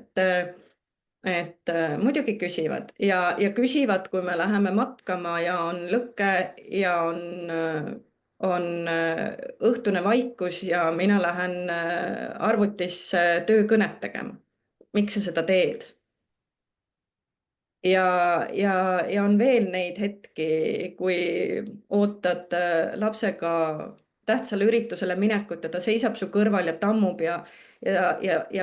et muidugi küsivad ja küsivad, kui me läheme matkama ja on lõkke ja on õhtune vaikus ja mina lähen arvutisse töökõnet tegema. Miks sa seda teed? Ja on veel neid hetki, kui ootad lapsega tähtsale üritusele minekut ja ta seisab su kõrval ja tammub ja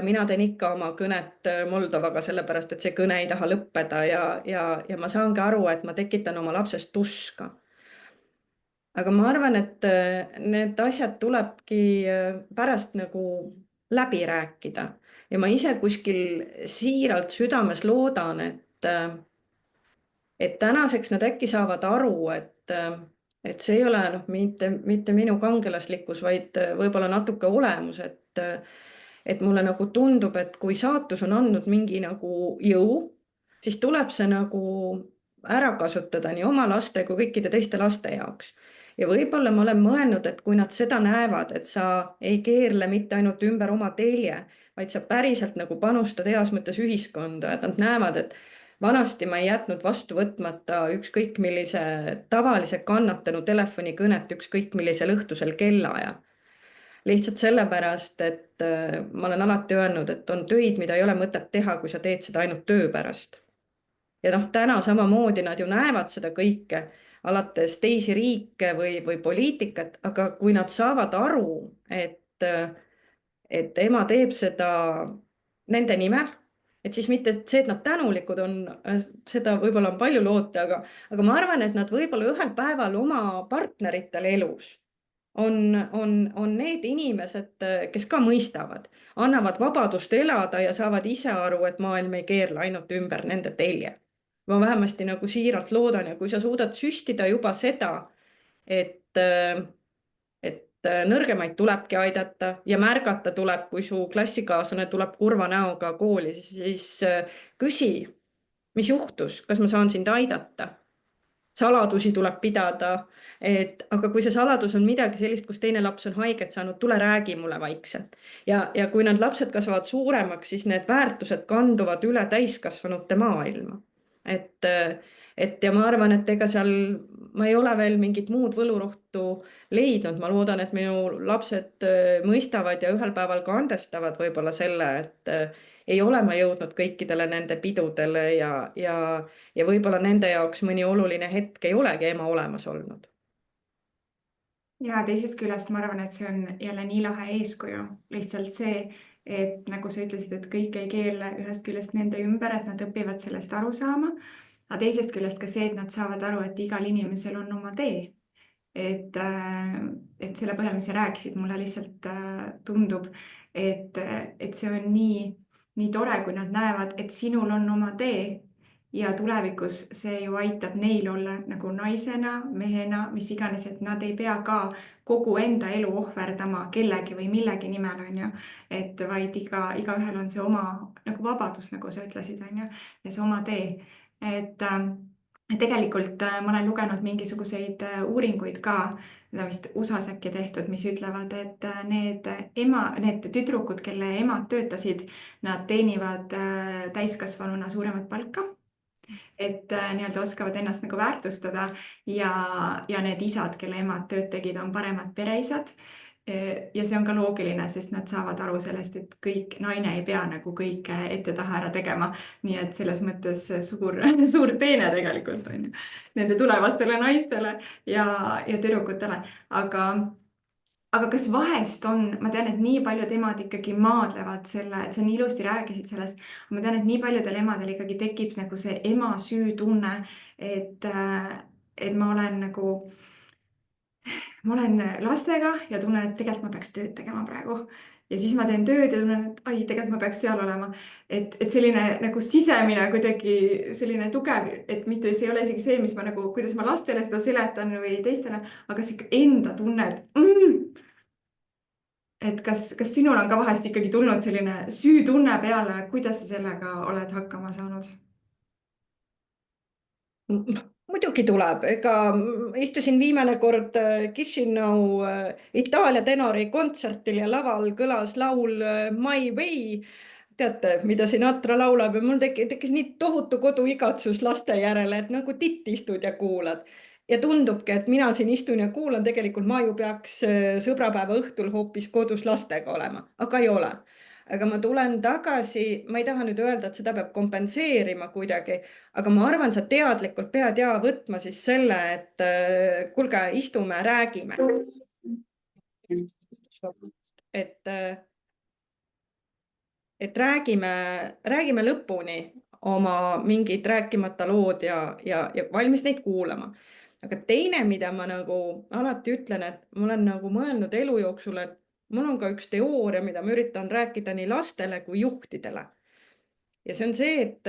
mina teen ikka oma kõnet Moldovaga, sellepärast et see kõne ei taha lõppeda ja ma saangi aru, et ma tekitan oma lapsest tuska. Aga ma arvan, et need asjad tulebki pärast nagu läbi rääkida ja ma ise kuskil siiralt südames loodan, et tänaseks nad äkki saavad aru, et see ei ole mitte minu kangelaslikkus, vaid võib-olla natuke olemus, et mulle nagu tundub, et kui saatus on andnud mingi nagu jõu, siis tuleb see nagu ära kasutada nii oma laste kui kõikide teiste laste jaoks. Ja võib-olla ma olen mõelnud, et kui nad seda näevad, et sa ei keerle mitte ainult ümber oma telje, vaid sa päriselt nagu panustad heas mõttes ühiskonda, et nad näevad, et vanasti ma ei jätnud vastu võtmata ükskõik millise tavalise kannatanu telefonikõnet ükskõik millisel õhtusel kellaajal. Lihtsalt sellepärast, et ma olen alati öelnud, et on töid, mida ei ole mõtet teha, kui sa teed seda ainult töö pärast. Ja noh, täna samamoodi nad ju näevad seda kõike, alates teisi riike või poliitikat, aga kui nad saavad aru, et ema teeb seda nende nimel, et siis mitte see, et nad tänulikud on, seda võib-olla on palju loota, aga ma arvan, et nad võib-olla ühel päeval oma partneritel elus on need inimesed, kes ka mõistavad, annavad vabadust elada ja saavad ise aru, et maailm ei keerle ainult ümber nende telje. Ma vähemasti nagu siiralt loodan ja kui sa suudad süstida juba seda, et, et nõrgemaid tulebki aidata ja märgata tuleb, kui su klassikaaslane tuleb kurva näoga kooli, siis küsi, mis juhtus, kas ma saan sind aidata? Saladusi tuleb pidada, aga kui see saladus on midagi sellist, kus teine laps on haiget saanud, tule räägi mulle vaikselt. Ja kui need lapsed kasvavad suuremaks, siis need väärtused kanduvad üle täiskasvanute maailma. Et, et ja ma arvan, et ega seal ma ei ole veel mingit muud võlurohtu leidnud. Ma loodan, et minu lapsed mõistavad ja ühel päeval ka andestavad võib-olla selle, et ei ole ma jõudnud kõikidele nende pidudele ja võib-olla nende jaoks mõni oluline hetk ei olegi ema olemas olnud. ja teisest küljest ma arvan, et see on jälle nii lahe eeskuju, lihtsalt see, et nagu sa ütlesid, et kõik ei keerle ühest küljest nende ümber, et nad õpivad sellest aru saama, aga teisest küljest ka see, et nad saavad aru, et igal inimesel on oma tee. et, et selle põhjal, mis sa rääkisid, mulle lihtsalt tundub, et see on nii tore, kui nad näevad, et sinul on oma tee ja tulevikus see ju aitab neil olla nagu naisena, mehena, mis iganes, et nad ei pea ka kogu enda elu ohverdama kellegi või millegi nimel, on ju. et vaid igaühel on see oma nagu vabadus, nagu sa ütlesid, on ju, ja see oma tee. et tegelikult ma olen lugenud mingisuguseid uuringuid ka, seda vist USA-s äkki tehtud, mis ütlevad, et need tüdrukud, kelle emad töötasid, nad teenivad täiskasvanuna suuremat palka, et nii-öelda oskavad ennast nagu väärtustada ja need isad, kelle emad tööd tegid, on paremad pereisad. ja see on ka loogiline, sest nad saavad aru sellest, et naine ei pea nagu kõike ette-taha ära tegema. nii et selles mõttes suur teene tegelikult on ju nende tulevastele naistele ja tüdrukutele, aga kas vahest on, ma tean, et nii paljud emad ikkagi maadlevad selle, et sa nii ilusti rääkisid sellest, ma tean, et nii paljudel emadel ikkagi tekib nagu see ema süütunne, et ma olen lastega ja tunnen, et tegelikult ma peaks tööd tegema praegu. Ja siis ma teen tööd ja tunnen, et ai, tegelikult ma peaks seal olema. Et selline nagu sisemine kuidagi selline tugev, et mitte see ei ole isegi see, mis ma nagu, kuidas ma lastele seda seletan või teistele, aga see enda tunne, et kas sinul on ka vahest ikkagi tulnud selline süütunne peale, kuidas sa sellega oled hakkama saanud? Muidugi tuleb, ega istusin viimane kord Chisinau Itaalia tenori kontsertil ja laval kõlas laul My Way. Teate, mida Sinatra laulab ja mul tekkis nii tohutu koduigatsus laste järele, et nagu titt istud ja kuulad. Ja tundubki, et mina siin istun ja kuulan, tegelikult ma ju peaks sõbrapäeva õhtul hoopis kodus lastega olema, aga ei ole. Aga ma tulen tagasi, ma ei taha nüüd öelda, et seda peab kompenseerima kuidagi, aga ma arvan, sa teadlikult pead ja võtma siis selle, et kuulge, istume, räägime. Et, et räägime lõpuni oma mingid rääkimata lood ja valmis neid kuulama. Aga teine, mida ma nagu alati ütlen, et ma olen nagu mõelnud elu jooksul, et mul on ka üks teooria, mida ma üritan rääkida nii lastele kui juhtidele. Ja see on see, et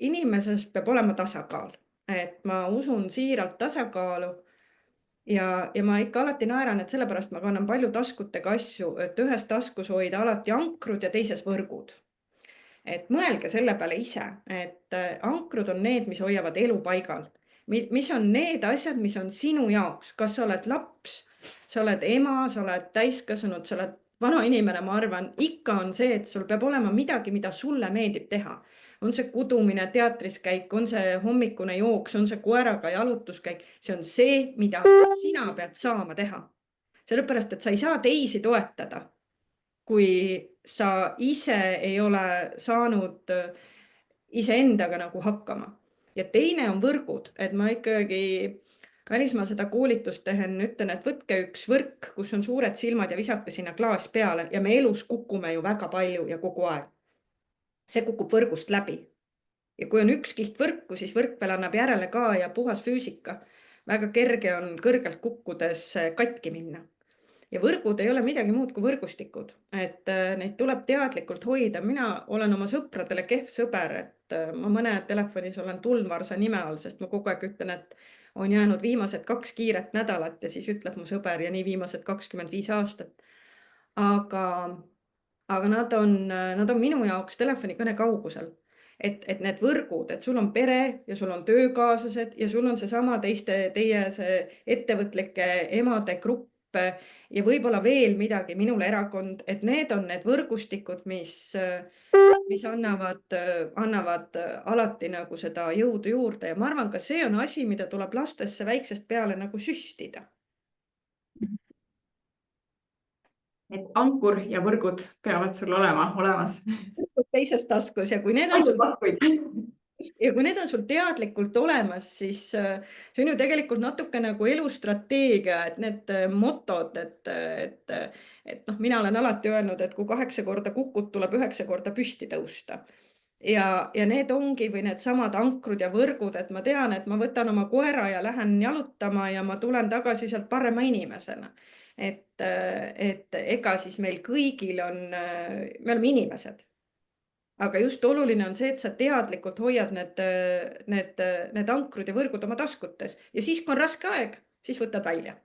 inimeses peab olema tasakaal, et ma usun siiralt tasakaalu ja ma ikka alati naeran, et sellepärast ma kannan palju taskutega asju, et ühes taskus hoida alati ankrud ja teises võrgud. et mõelge selle peale ise, et ankrud on need, mis hoiavad elu paigal. Mis on need asjad, mis on sinu jaoks, kas sa oled laps, sa oled ema, sa oled täiskasvanud, sa oled vana inimene, ma arvan, ikka on see, et sul peab olema midagi, mida sulle meeldib teha. On see kudumine, teatris käik, on see hommikune jooks, on see koeraga jalutuskäik, see on see, mida sina pead saama teha. Sellepärast, et sa ei saa teisi toetada, kui sa ise ei ole saanud iseendaga nagu hakkama. Ja teine on võrgud, et ma ikkagi välismaal seda koolitust tehen ütlen, et võtke üks võrk, kus on suured silmad ja visake sinna klaas peale ja me elus kukume ju väga palju ja kogu aeg. See kukub võrgust läbi. Ja kui on üks kiht võrku, siis võrk veel annab järele ka ja puhas füüsika. Väga kerge on kõrgelt kukkudes katki minna. Ja võrgud ei ole midagi muud kui võrgustikud, et neid tuleb teadlikult hoida. Mina olen oma sõpradele kehv sõber, et ma mõne telefonis olen tulnvarsa nime all, sest ma kogu aeg ütlen, et on jäänud viimased 2 kiiret nädalat ja siis ütleb mu sõber ja nii viimased 25 aastat. Aga nad on minu jaoks telefonikõne kaugusel. Et need võrgud, et sul on pere ja sul on töökaaslased ja sul on seesama teie see ettevõtlike emade grupp ja võib-olla veel midagi, minul erakond, et need on need võrgustikud, mis annavad alati nagu seda jõudu juurde ja ma arvan, ka see on asi, mida tuleb lastesse väiksest peale nagu süstida. Et ankur ja võrgud peavad sul olema olemas. Teises taskus ja kui need on sul teadlikult olemas, siis see on ju tegelikult natuke nagu elustrateegia, et need motod, et mina olen alati öelnud, et kui 8 korda kukud, tuleb 9 korda püsti tõusta. Ja need ongi või need samad ankrud ja võrgud, et ma tean, et ma võtan oma koera ja lähen jalutama ja ma tulen tagasi sealt parema inimesena. Et ega siis meil kõigil me oleme inimesed. Aga just oluline on see, et sa teadlikult hoiad need ankrud ja võrgud oma taskutes ja siis, kui on raske aeg, siis võtad välja.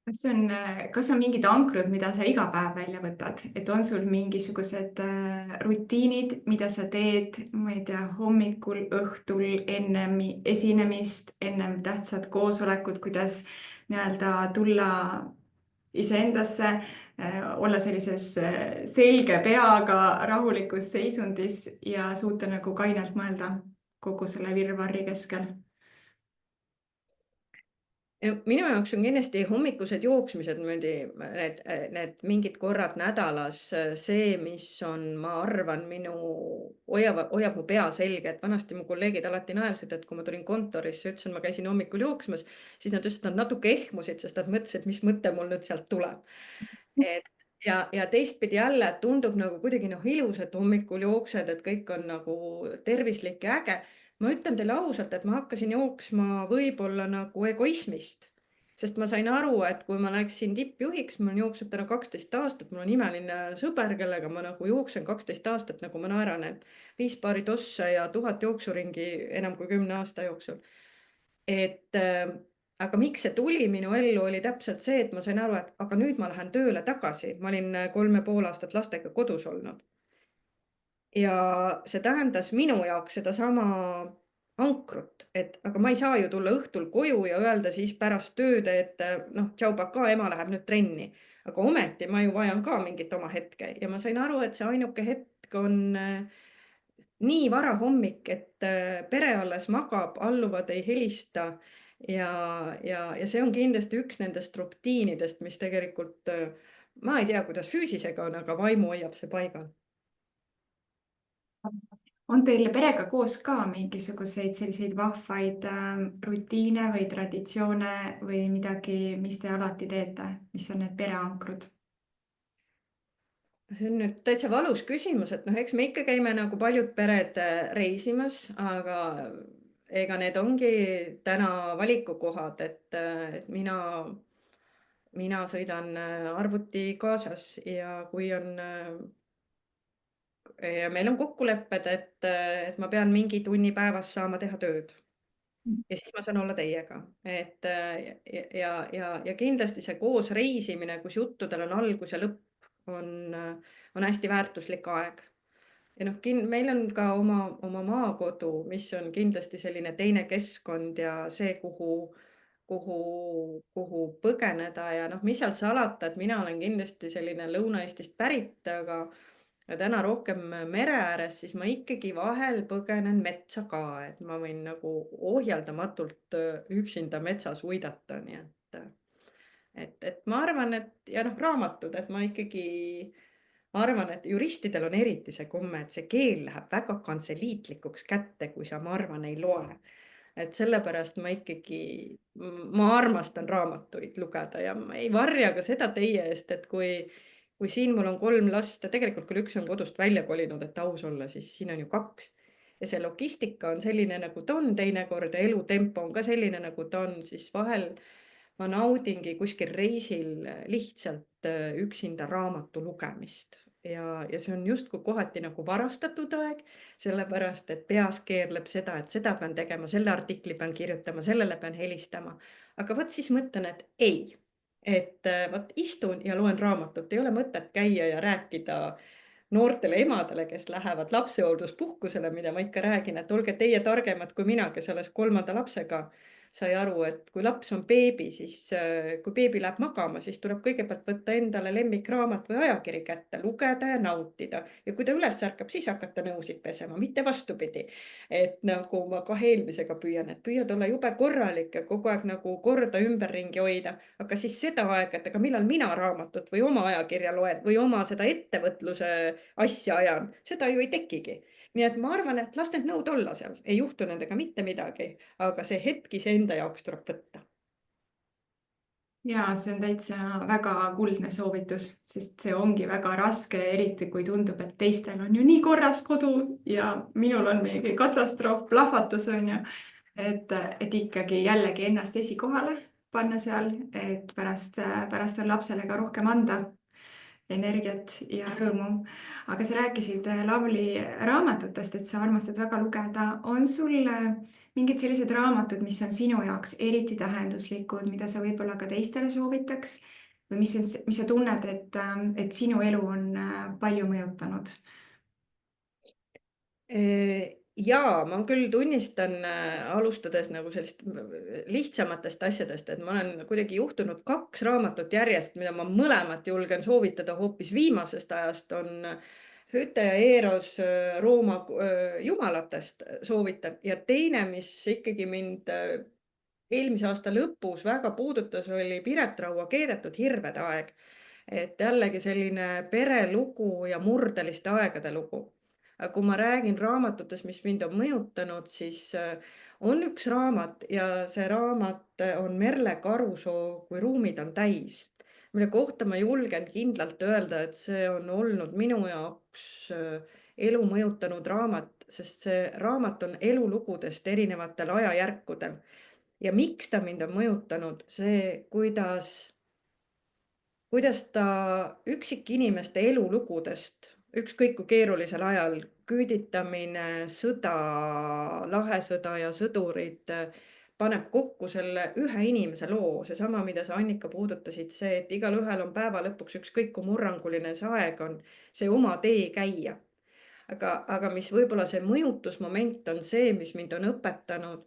Kas on mingid ankrud, mida sa iga päev välja võtad, et on sul mingisugused rutiinid, mida sa teed, ma ei tea, hommikul, õhtul, ennem esinemist, ennem tähtsat koosolekut, kuidas nii-öelda tulla iseendasse, olla sellises selge peaga rahulikus seisundis ja suuta nagu kainelt mõelda kogu selle virvarri keskel? Minu jaoks on kindlasti hommikused jooksmised need mingid korrad nädalas see, mis on, ma arvan, hoiab mu pea selge, et vanasti mu kolleegid alati naersid, et kui ma tulin kontorisse, ütlesin, ma käisin hommikul jooksmas, siis nad ütlesid, nad natuke ehmusid, sest nad mõtlesid, mis mõte mul nüüd sealt tuleb. Ja teistpidi jälle tundub nagu kuidagi ilus, et hommikul jooksed, et kõik on nagu tervislik ja äge. Ma ütlen teile ausalt, et ma hakkasin jooksma võib-olla nagu egoismist, sest ma sain aru, et kui ma läksin tippjuhiks, ma olen jooksnud täna 12 aastat, mul on imeline sõber, kellega ma nagu jooksen 12 aastat, nagu ma naeran, et 5 paari tosse ja 1000 jooksuringi enam kui 10 aasta jooksul. Aga miks see tuli minu ellu, oli täpselt see, et ma sain aru, et aga nüüd ma lähen tööle tagasi. Ma olin 3,5 aastat lastega kodus olnud. Ja see tähendas minu jaoks sedasama ankrut, et aga ma ei saa ju tulla õhtul koju ja öelda siis pärast tööd, et tšau, baka, ema läheb nüüd trenni. Aga ometi ma ju vajan ka mingit oma hetke ja ma sain aru, et see ainuke hetk on nii vara hommik, et pere alles magab, alluvad ei helista ja see on kindlasti üks nendest rutiinidest, mis tegelikult, ma ei tea, kuidas füüsisega on, aga vaimu hoiab see paigal. On teil perega koos ka mingisuguseid selliseid vahvaid rutiine või traditsioone või midagi, mis te alati teete, mis on need pereankrud? See on nüüd täitsa valus küsimus, et eks me ikka käime nagu paljud pered reisimas, aga ega need ongi täna valikukohad, et mina sõidan arvuti kaasas ja kui on ja meil on kokkulepped, et ma pean mingi tunni päevas saama teha tööd. Ja siis ma saan olla teiega, ja kindlasti see koos reisimine, kus juttudel on algus ja lõpp, on, on hästi väärtuslik aeg. Ja noh, meil on ka oma maakodu, mis on kindlasti selline teine keskkond ja see, kuhu põgeneda ja noh, mis seal salata, et mina olen kindlasti selline Lõuna-Eestist pärit, aga ja täna rohkem mere ääres, siis ma ikkagi vahel põgenen metsa ka, et ma võin nagu ohjeldamatult üksinda metsas uidata, nii et ma arvan, et ja noh, raamatud, et ma ikkagi arvan, et juristidel on eriti see komme, et see keel läheb väga kantseliitlikuks kätte, kui sa, ma arvan, ei loe. Et sellepärast ma ikkagi, ma armastan raamatuid lugeda ja ma ei varja ka seda teie eest, et kui siin mul on 3 last ja tegelikult küll üks on kodust välja kolinud, et aus olla, siis siin on ju 2. Ja see logistika on selline, nagu ta on teinekord ja elutempo on ka selline, nagu ta on, siis vahel ma naudingi kuskil reisil lihtsalt üksinda raamatu lugemist. Ja see on justkui kohati nagu varastatud aeg, sellepärast et peas keerleb seda, et seda pean tegema, selle artikli pean kirjutama, sellele pean helistama. Aga vot siis mõtlen, et ei, et vot istun ja loen raamatut, ei ole mõtet käia ja rääkida noortele emadele, kes lähevad lapsehoolduspuhkusele, mida ma ikka räägin, et olge teie targemad kui mina, kes alles 3. lapsega sai aru, et kui laps on beebi, siis kui beebi läheb magama, siis tuleb kõigepealt võtta endale lemmikraamat või ajakiri kätte, lugeda ja nautida. Ja kui ta üles ärkab, siis hakata nõusid pesema, mitte vastupidi. Et nagu ma ka eelmisega püüan, et püüad olla jube korralik ja kogu aeg nagu korda ümberringi hoida, aga siis seda aega, et aga millal mina raamatut või oma ajakirja loen või oma seda ettevõtluse asja ajan, seda ju ei tekigi. Nii et ma arvan, et las need nõud olla seal, ei juhtu nendega mitte midagi, aga see hetk iseenda jaoks tuleb võtta. Ja see on täitsa väga kuldne soovitus, sest see ongi väga raske, eriti kui tundub, et teistel on ju nii korras kodu ja minul on mingi katastroof, plahvatus on ju. Et ikkagi jällegi ennast esikohale panna seal, et pärast on lapsele ka rohkem anda energiat ja rõõmu. Aga sa rääkisid, Lavly, raamatutest, et sa armastad väga lugeda. On sul mingid sellised raamatud, mis on sinu jaoks eriti tähenduslikud, mida sa võib-olla ka teistele soovitaks või mis sa tunned, et sinu elu on palju mõjutanud? Jaa, ma küll tunnistan, alustades nagu sellist lihtsamatest asjadest, et ma olen kuidagi juhtunud 2 raamatut järjest, mida ma mõlemat julgen soovitada hoopis viimasest ajast, on Hüte ja Eros Rooma jumalatest soovitan ja teine, mis ikkagi mind eelmise aasta lõpus väga puudutas, oli Piret Raua Keedetud hirvede aeg. Et jällegi selline perelugu ja murdeliste aegade lugu. Aga kui ma räägin raamatutest, mis mind on mõjutanud, siis on üks raamat ja see raamat on Merle Karusoo Kui ruumid on täis, mille kohta ma julgen kindlalt öelda, et see on olnud minu jaoks elu mõjutanud raamat, sest see raamat on elulugudest erinevatel ajajärkudel. Ja miks ta mind on mõjutanud, see, kuidas ta üksikinimeste elulugudest, ükskõik kui keerulisel ajal, küüditamine, sõda, lahesõda ja sõdurid, paneb kokku selle ühe inimese loo. Seesama, mida sa, Annika, puudutasid, see, et igalühel on päeva lõpuks ükskõik kui murranguline see aeg on, see oma tee käia. Aga mis võib-olla see mõjutusmoment on see, mis mind on õpetanud,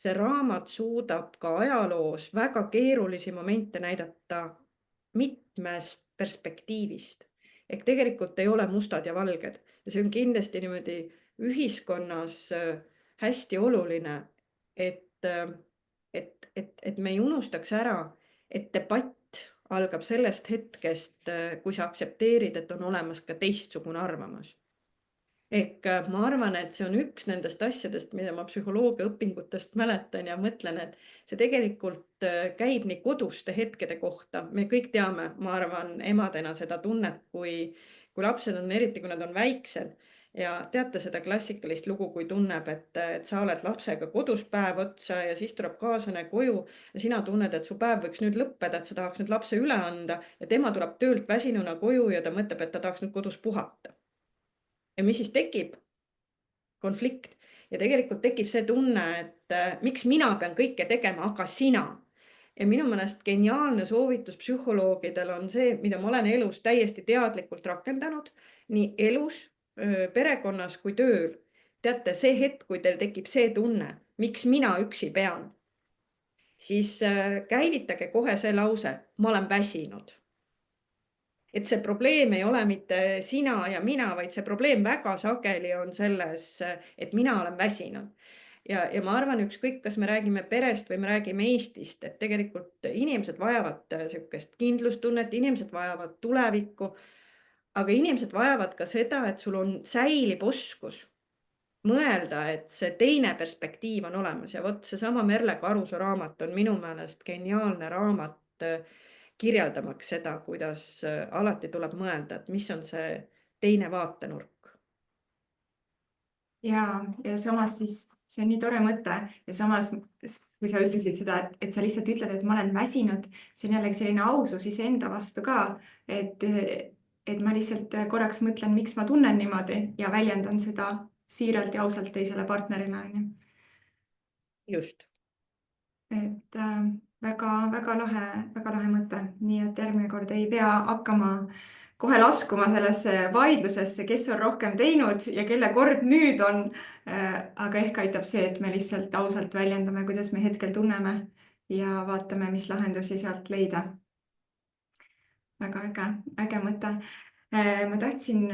see raamat suudab ka ajaloos väga keerulisi momente näidata mitmest perspektiivist. Ehk tegelikult ei ole mustad ja valged ja see on kindlasti niimoodi ühiskonnas hästi oluline, et me ei unustaks ära, et debatt algab sellest hetkest, kui sa aktsepteerid, et on olemas ka teistsugune arvamus. Ehk ma arvan, et see on üks nendest asjadest, mida ma psühholoogia õpingutest mäletan ja mõtlen, et see tegelikult käib nii koduste hetkede kohta. Me kõik teame, ma arvan, emadena seda tunnet, kui lapsed on, eriti kui nad on väiksed ja teate seda klassikalist lugu, kui tunneb, et sa oled lapsega kodus päev otsa ja siis tuleb kaaslane koju ja sina tunned, et su päev võiks nüüd lõppeda, et sa tahaks nüüd lapse üle anda ja tema tuleb töölt väsinuna koju ja ta mõtleb, et ta tahaks nüüd kodus puhata. Ja mis siis tekib? Konflikt. Ja tegelikult tekib see tunne, et miks mina pean kõike tegema, aga sina. ja minu meelest geniaalne soovitus psühholoogidel on see, mida ma olen elus täiesti teadlikult rakendanud, nii elus, perekonnas kui tööl. Teate, see hetk, kui teil tekib see tunne, miks mina üksi pean, siis käivitage kohe see lause, ma olen väsinud. Et see probleem ei ole mitte sina ja mina, vaid see probleem väga sageli on selles, et mina olen väsinud. Ja ma arvan, ükskõik, kas me räägime perest või me räägime Eestist, et tegelikult inimesed vajavad sihukest kindlustunnet, inimesed vajavad tulevikku, aga inimesed vajavad ka seda, et sul on, säilib oskus mõelda, et see teine perspektiiv on olemas ja vot seesama Merle Karusoo raamat on minu meelest geniaalne raamat kirjeldamaks seda, kuidas alati tuleb mõelda, et mis on see teine vaatenurk. ja samas siis see on nii tore mõte ja samas, kui sa ütlesid seda, et sa lihtsalt ütled, et ma olen väsinud, see on jällegi selline ausus iseenda vastu ka, et ma lihtsalt korraks mõtlen, miks ma tunnen niimoodi ja väljendan seda siiralt ja ausalt teisele partnerile, onju. Just. Et väga lahe mõte, nii et järgmine kord ei pea hakkama kohe laskuma sellesse vaidlusesse, kes on rohkem teinud ja kelle kord nüüd on. Aga ehk aitab see, et me lihtsalt ausalt väljendame, kuidas me hetkel tunneme ja vaatame, mis lahendusi sealt leida. Väga äge mõte. Ma tahtsin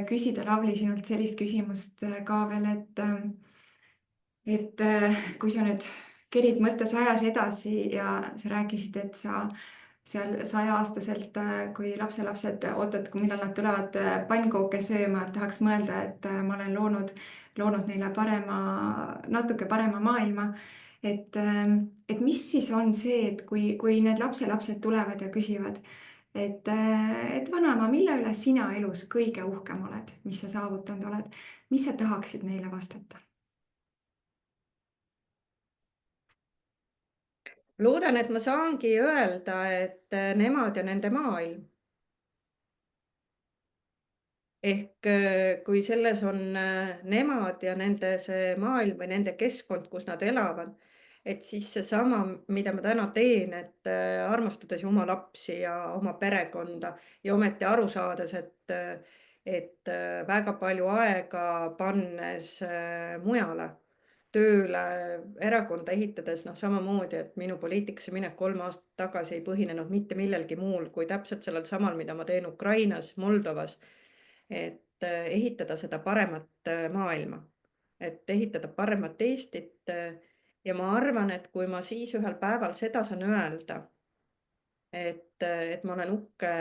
küsida, Lavly, sinult sellist küsimust ka veel, et kui sa nüüd kerid mõttes ajas edasi ja sa rääkisid, et sa seal 100-aastaselt, kui lapselapsed ootad, millal nad tulevad pannkooke sööma, et tahaks mõelda, et ma olen loonud neile natuke parema maailma. Et mis siis on see, et kui need lapselapsed tulevad ja küsivad, et vanaema, mille üle sina elus kõige uhkem oled, mis sa saavutanud oled, mis sa tahaksid neile vastata? Loodan, et ma saangi öelda, et nemad ja nende maailm. Ehk kui selles on nemad ja nende see maailm või nende keskkond, kus nad elavad, et siis seesama, mida ma täna teen, et armastades oma lapsi ja oma perekonda ja ometi aru saades, et väga palju aega pannes mujale, tööle, erakonda ehitades, noh samamoodi, et minu poliitikasse minek 3 aastat tagasi ei põhinenud mitte millelgi muul kui täpselt sellel samal, mida ma teen Ukrainas, Moldovas, et ehitada seda paremat maailma, et ehitada paremat Eestit. Ja ma arvan, et kui ma siis ühel päeval seda saan öelda, et ma olen uhke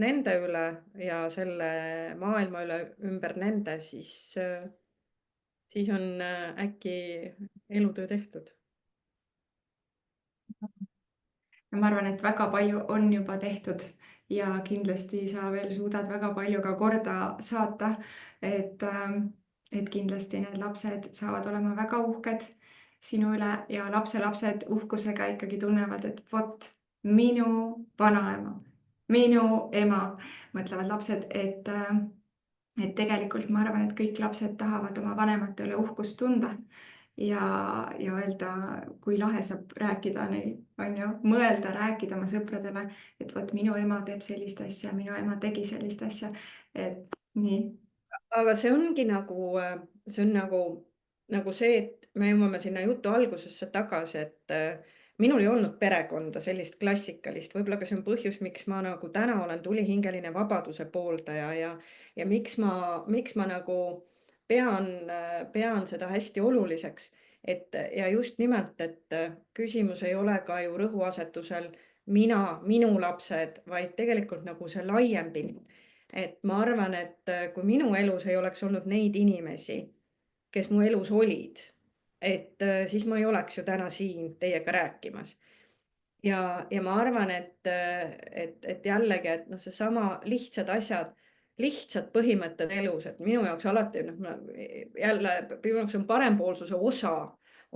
nende üle ja selle maailma üle ümber nende, siis on äkki elutöö tehtud. Ma arvan, et väga palju on juba tehtud ja kindlasti sa veel suudad väga palju ka korda saata. Et kindlasti need lapsed saavad olema väga uhked sinu üle ja lapselapsed uhkusega ikkagi tunnevad, et vot minu vanaema, minu ema, mõtlevad lapsed, et tegelikult ma arvan, et kõik lapsed tahavad oma vanemate üle uhkust tunda ja öelda, kui lahe saab rääkida neil, on ju, mõelda, rääkida oma sõpradele, et vot minu ema teeb sellist asja, minu ema tegi sellist asja, et nii. Aga see ongi see on nagu see, et me jõuame sinna jutu algusesse tagasi, et minul ei olnud perekonda sellist klassikalist, võib-olla ka see on põhjus, miks ma nagu täna olen tulihingeline vabaduse pooldaja ja miks ma nagu pean seda hästi oluliseks, ja just nimelt, et küsimus ei ole ka ju rõhuasetusel minu lapsed, vaid tegelikult nagu see laiem pilt. Et ma arvan, et kui minu elus ei oleks olnud neid inimesi, kes mu elus olid, et siis ma ei oleks ju täna siin teiega rääkimas. Ja ma arvan, et jällegi, et noh, seesama lihtsad asjad, lihtsad põhimõtted elus, et minu jaoks alati jälle minu jaoks on parempoolsuse osa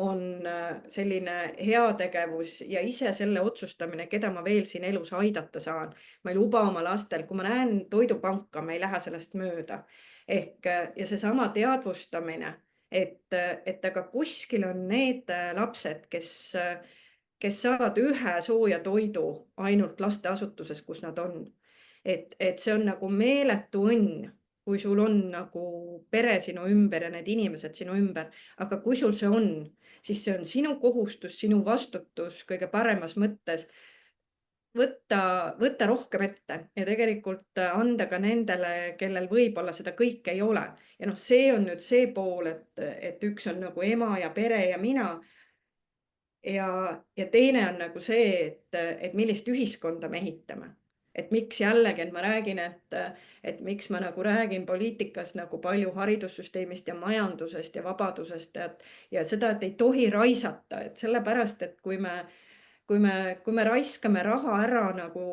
on selline heategevus ja ise selle otsustamine, keda ma veel siin elus aidata saan. Ma ei luba oma lastel, kui ma näen toidupanka, ma ei lähe sellest mööda. Ehk ja seesama teadvustamine, et aga kuskil on need lapsed, kes kes saavad ühe sooja toidu ainult lasteasutuses, kus nad on. Et see on nagu meeletu õnn, kui sul on nagu pere sinu ümber ja need inimesed sinu ümber. Aga kui sul see on, siis see on sinu kohustus, sinu vastutus kõige paremas mõttes võtta rohkem ette ja tegelikult anda ka nendele, kellel võib-olla seda kõike ei ole. Ja noh, see on nüüd see pool, et üks on nagu ema ja pere ja mina. Ja teine on nagu see, et millist ühiskonda me ehitame. Et miks jällegi, et ma räägin, et miks ma nagu räägin poliitikas nagu palju haridussüsteemist ja majandusest ja vabadusest ja seda, et ei tohi raisata, et sellepärast, et kui me raiskame raha ära nagu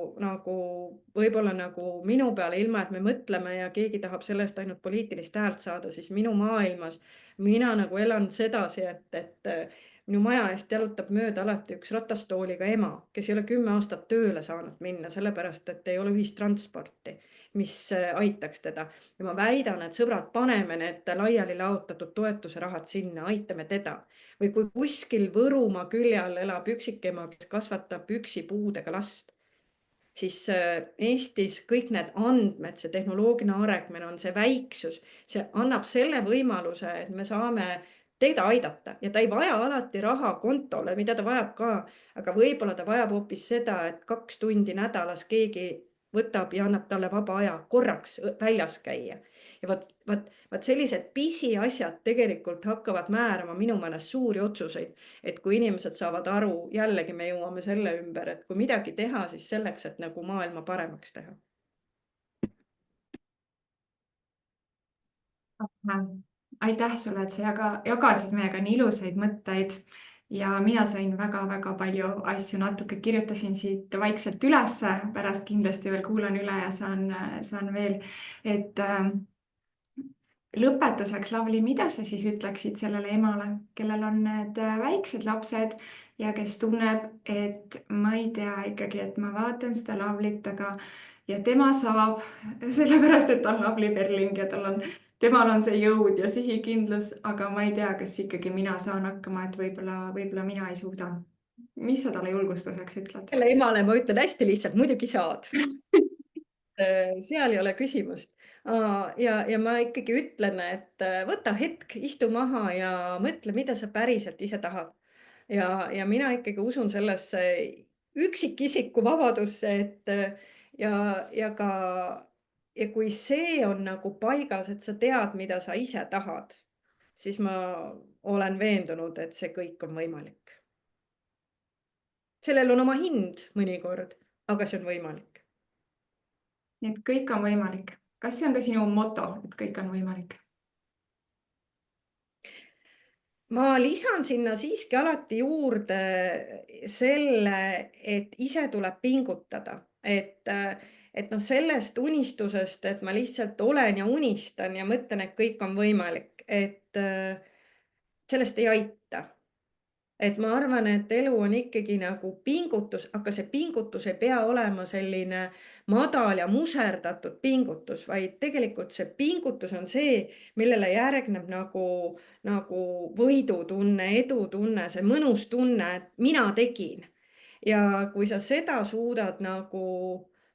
võib-olla nagu minu peale, ilma et me mõtleme ja keegi tahab sellest ainult poliitilist häält saada, siis minu maailmas mina nagu elan sedasi, et minu maja eest jalutab mööda alati üks ratastooliga ema, kes ei ole 10 aastat tööle saanud minna, sellepärast et ei ole ühistransporti, mis aitaks teda. Ja ma väidan, et sõbrad, paneme need laiali laotatud toetuse rahad sinna, aitame teda. Või kui kuskil Võrumaa külje all elab üksikema, kes kasvatab üksi puudega last, siis Eestis kõik need andmed, see tehnoloogiline areng, meil on see väiksus, see annab selle võimaluse, et me saame teda aidata ja ta ei vaja alati raha kontole, mida ta vajab ka, aga võib-olla ta vajab hoopis seda, et 2 tundi nädalas keegi võtab ja annab talle vaba aja korraks väljas käia. Ja vaat sellised pisiasjad tegelikult hakkavad määrama minu meelest suuri otsuseid, et kui inimesed saavad aru, jällegi me jõuame selle ümber, et kui midagi teha, siis selleks, et nagu maailma paremaks teha. Aitäh sulle, et sa jagasid meiega nii ilusaid mõtteid ja mina sain väga-väga palju asju, natuke kirjutasin siit vaikselt ülesse, pärast kindlasti veel kuulan üle ja saan veel, et lõpetuseks, Lavly, mida sa siis ütleksid sellele emale, kellel on need väiksed lapsed ja kes tunneb, et ma ei tea ikkagi, et ma vaatan seda Lavlyt, aga ja tema saab, sellepärast et ta on Lavly Perling ja temal on see jõud ja sihikindlus, aga ma ei tea, kas ikkagi mina saan hakkama, et võib-olla mina ei suuda. Mis sa talle julgustuseks ütled? Selle emale ma ütlen hästi lihtsalt, muidugi saad. Seal ei ole küsimust. Ja ma ikkagi ütlen, et võta hetk, istu maha ja mõtle, mida sa päriselt ise tahad. Ja mina ikkagi usun sellesse üksikisiku vabadusse, ja kui see on nagu paigas, et sa tead, mida sa ise tahad, siis ma olen veendunud, et see kõik on võimalik. Sellel on oma hind mõnikord, aga see on võimalik. Nii et kõik on võimalik. Kas see on ka sinu moto, et kõik on võimalik? Ma lisan sinna siiski alati juurde selle, et ise tuleb pingutada, et noh, sellest unistusest, et ma lihtsalt olen ja unistan ja mõtlen, et kõik on võimalik, et sellest ei aita. Et ma arvan, et elu on ikkagi nagu pingutus, aga see pingutus ei pea olema selline madal ja muserdatud pingutus, vaid tegelikult see pingutus on see, millele järgneb nagu võidutunne, edutunne, see mõnus tunne, et mina tegin. Ja kui sa seda suudad nagu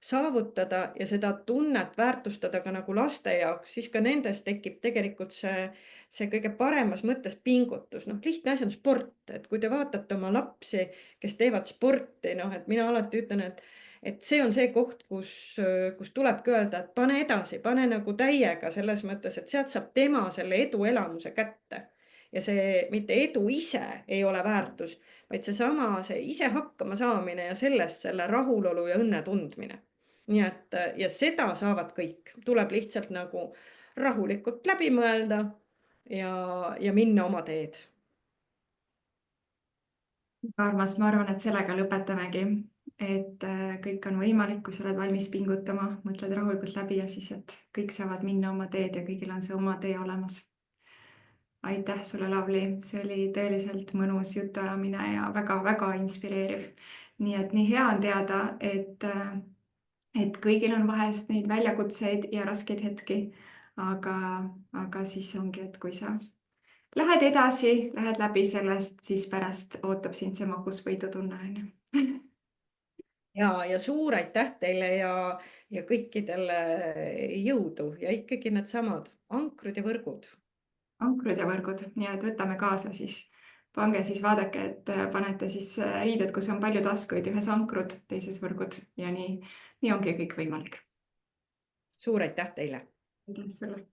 saavutada ja seda tunnet väärtustada ka nagu laste jaoks, siis ka nendes tekib tegelikult see kõige paremas mõttes pingutus. Noh, lihtne asi on sport, et kui te vaatate oma lapsi, kes teevad sporti, noh, et mina alati ütlen, et see on see koht, kus tulebki öelda, et pane edasi, pane nagu täiega selles mõttes, et sealt saab tema selle eduelamuse kätte. Ja see mitte edu ise ei ole väärtus, vaid see ise hakkama saamine ja sellest selle rahulolu ja õnne tundmine. Nii et ja seda saavad kõik, tuleb lihtsalt nagu rahulikult läbi mõelda ja minna oma teed. Armas, ma arvan, et sellega lõpetamegi, et kõik on võimalik, kui sa oled valmis pingutama, mõtled rahulikult läbi ja siis, et kõik saavad minna oma teed ja kõigil on see oma tee olemas. Aitäh sulle, Lavly, see oli tõeliselt mõnus jutuajamine ja väga-väga inspireeriv. Nii et nii hea on teada, et kõigil on vahest neid väljakutseid ja raskeid hetki, aga siis ongi, et kui sa lähed edasi, lähed läbi sellest, siis pärast ootab sind see magus võidutunne, on ju. Ja suur aitäh teile ja kõikidele jõudu ja ikkagi needsamad ankrud ja võrgud. Ankrud ja võrgud, nii et võtame kaasa siis. Pange siis, vaadake, et panete siis riided, kus on palju taskuid, ühes ankrud, teises võrgud ja nii ongi kõik võimalik. Suur aitäh teile. Aitäh sulle.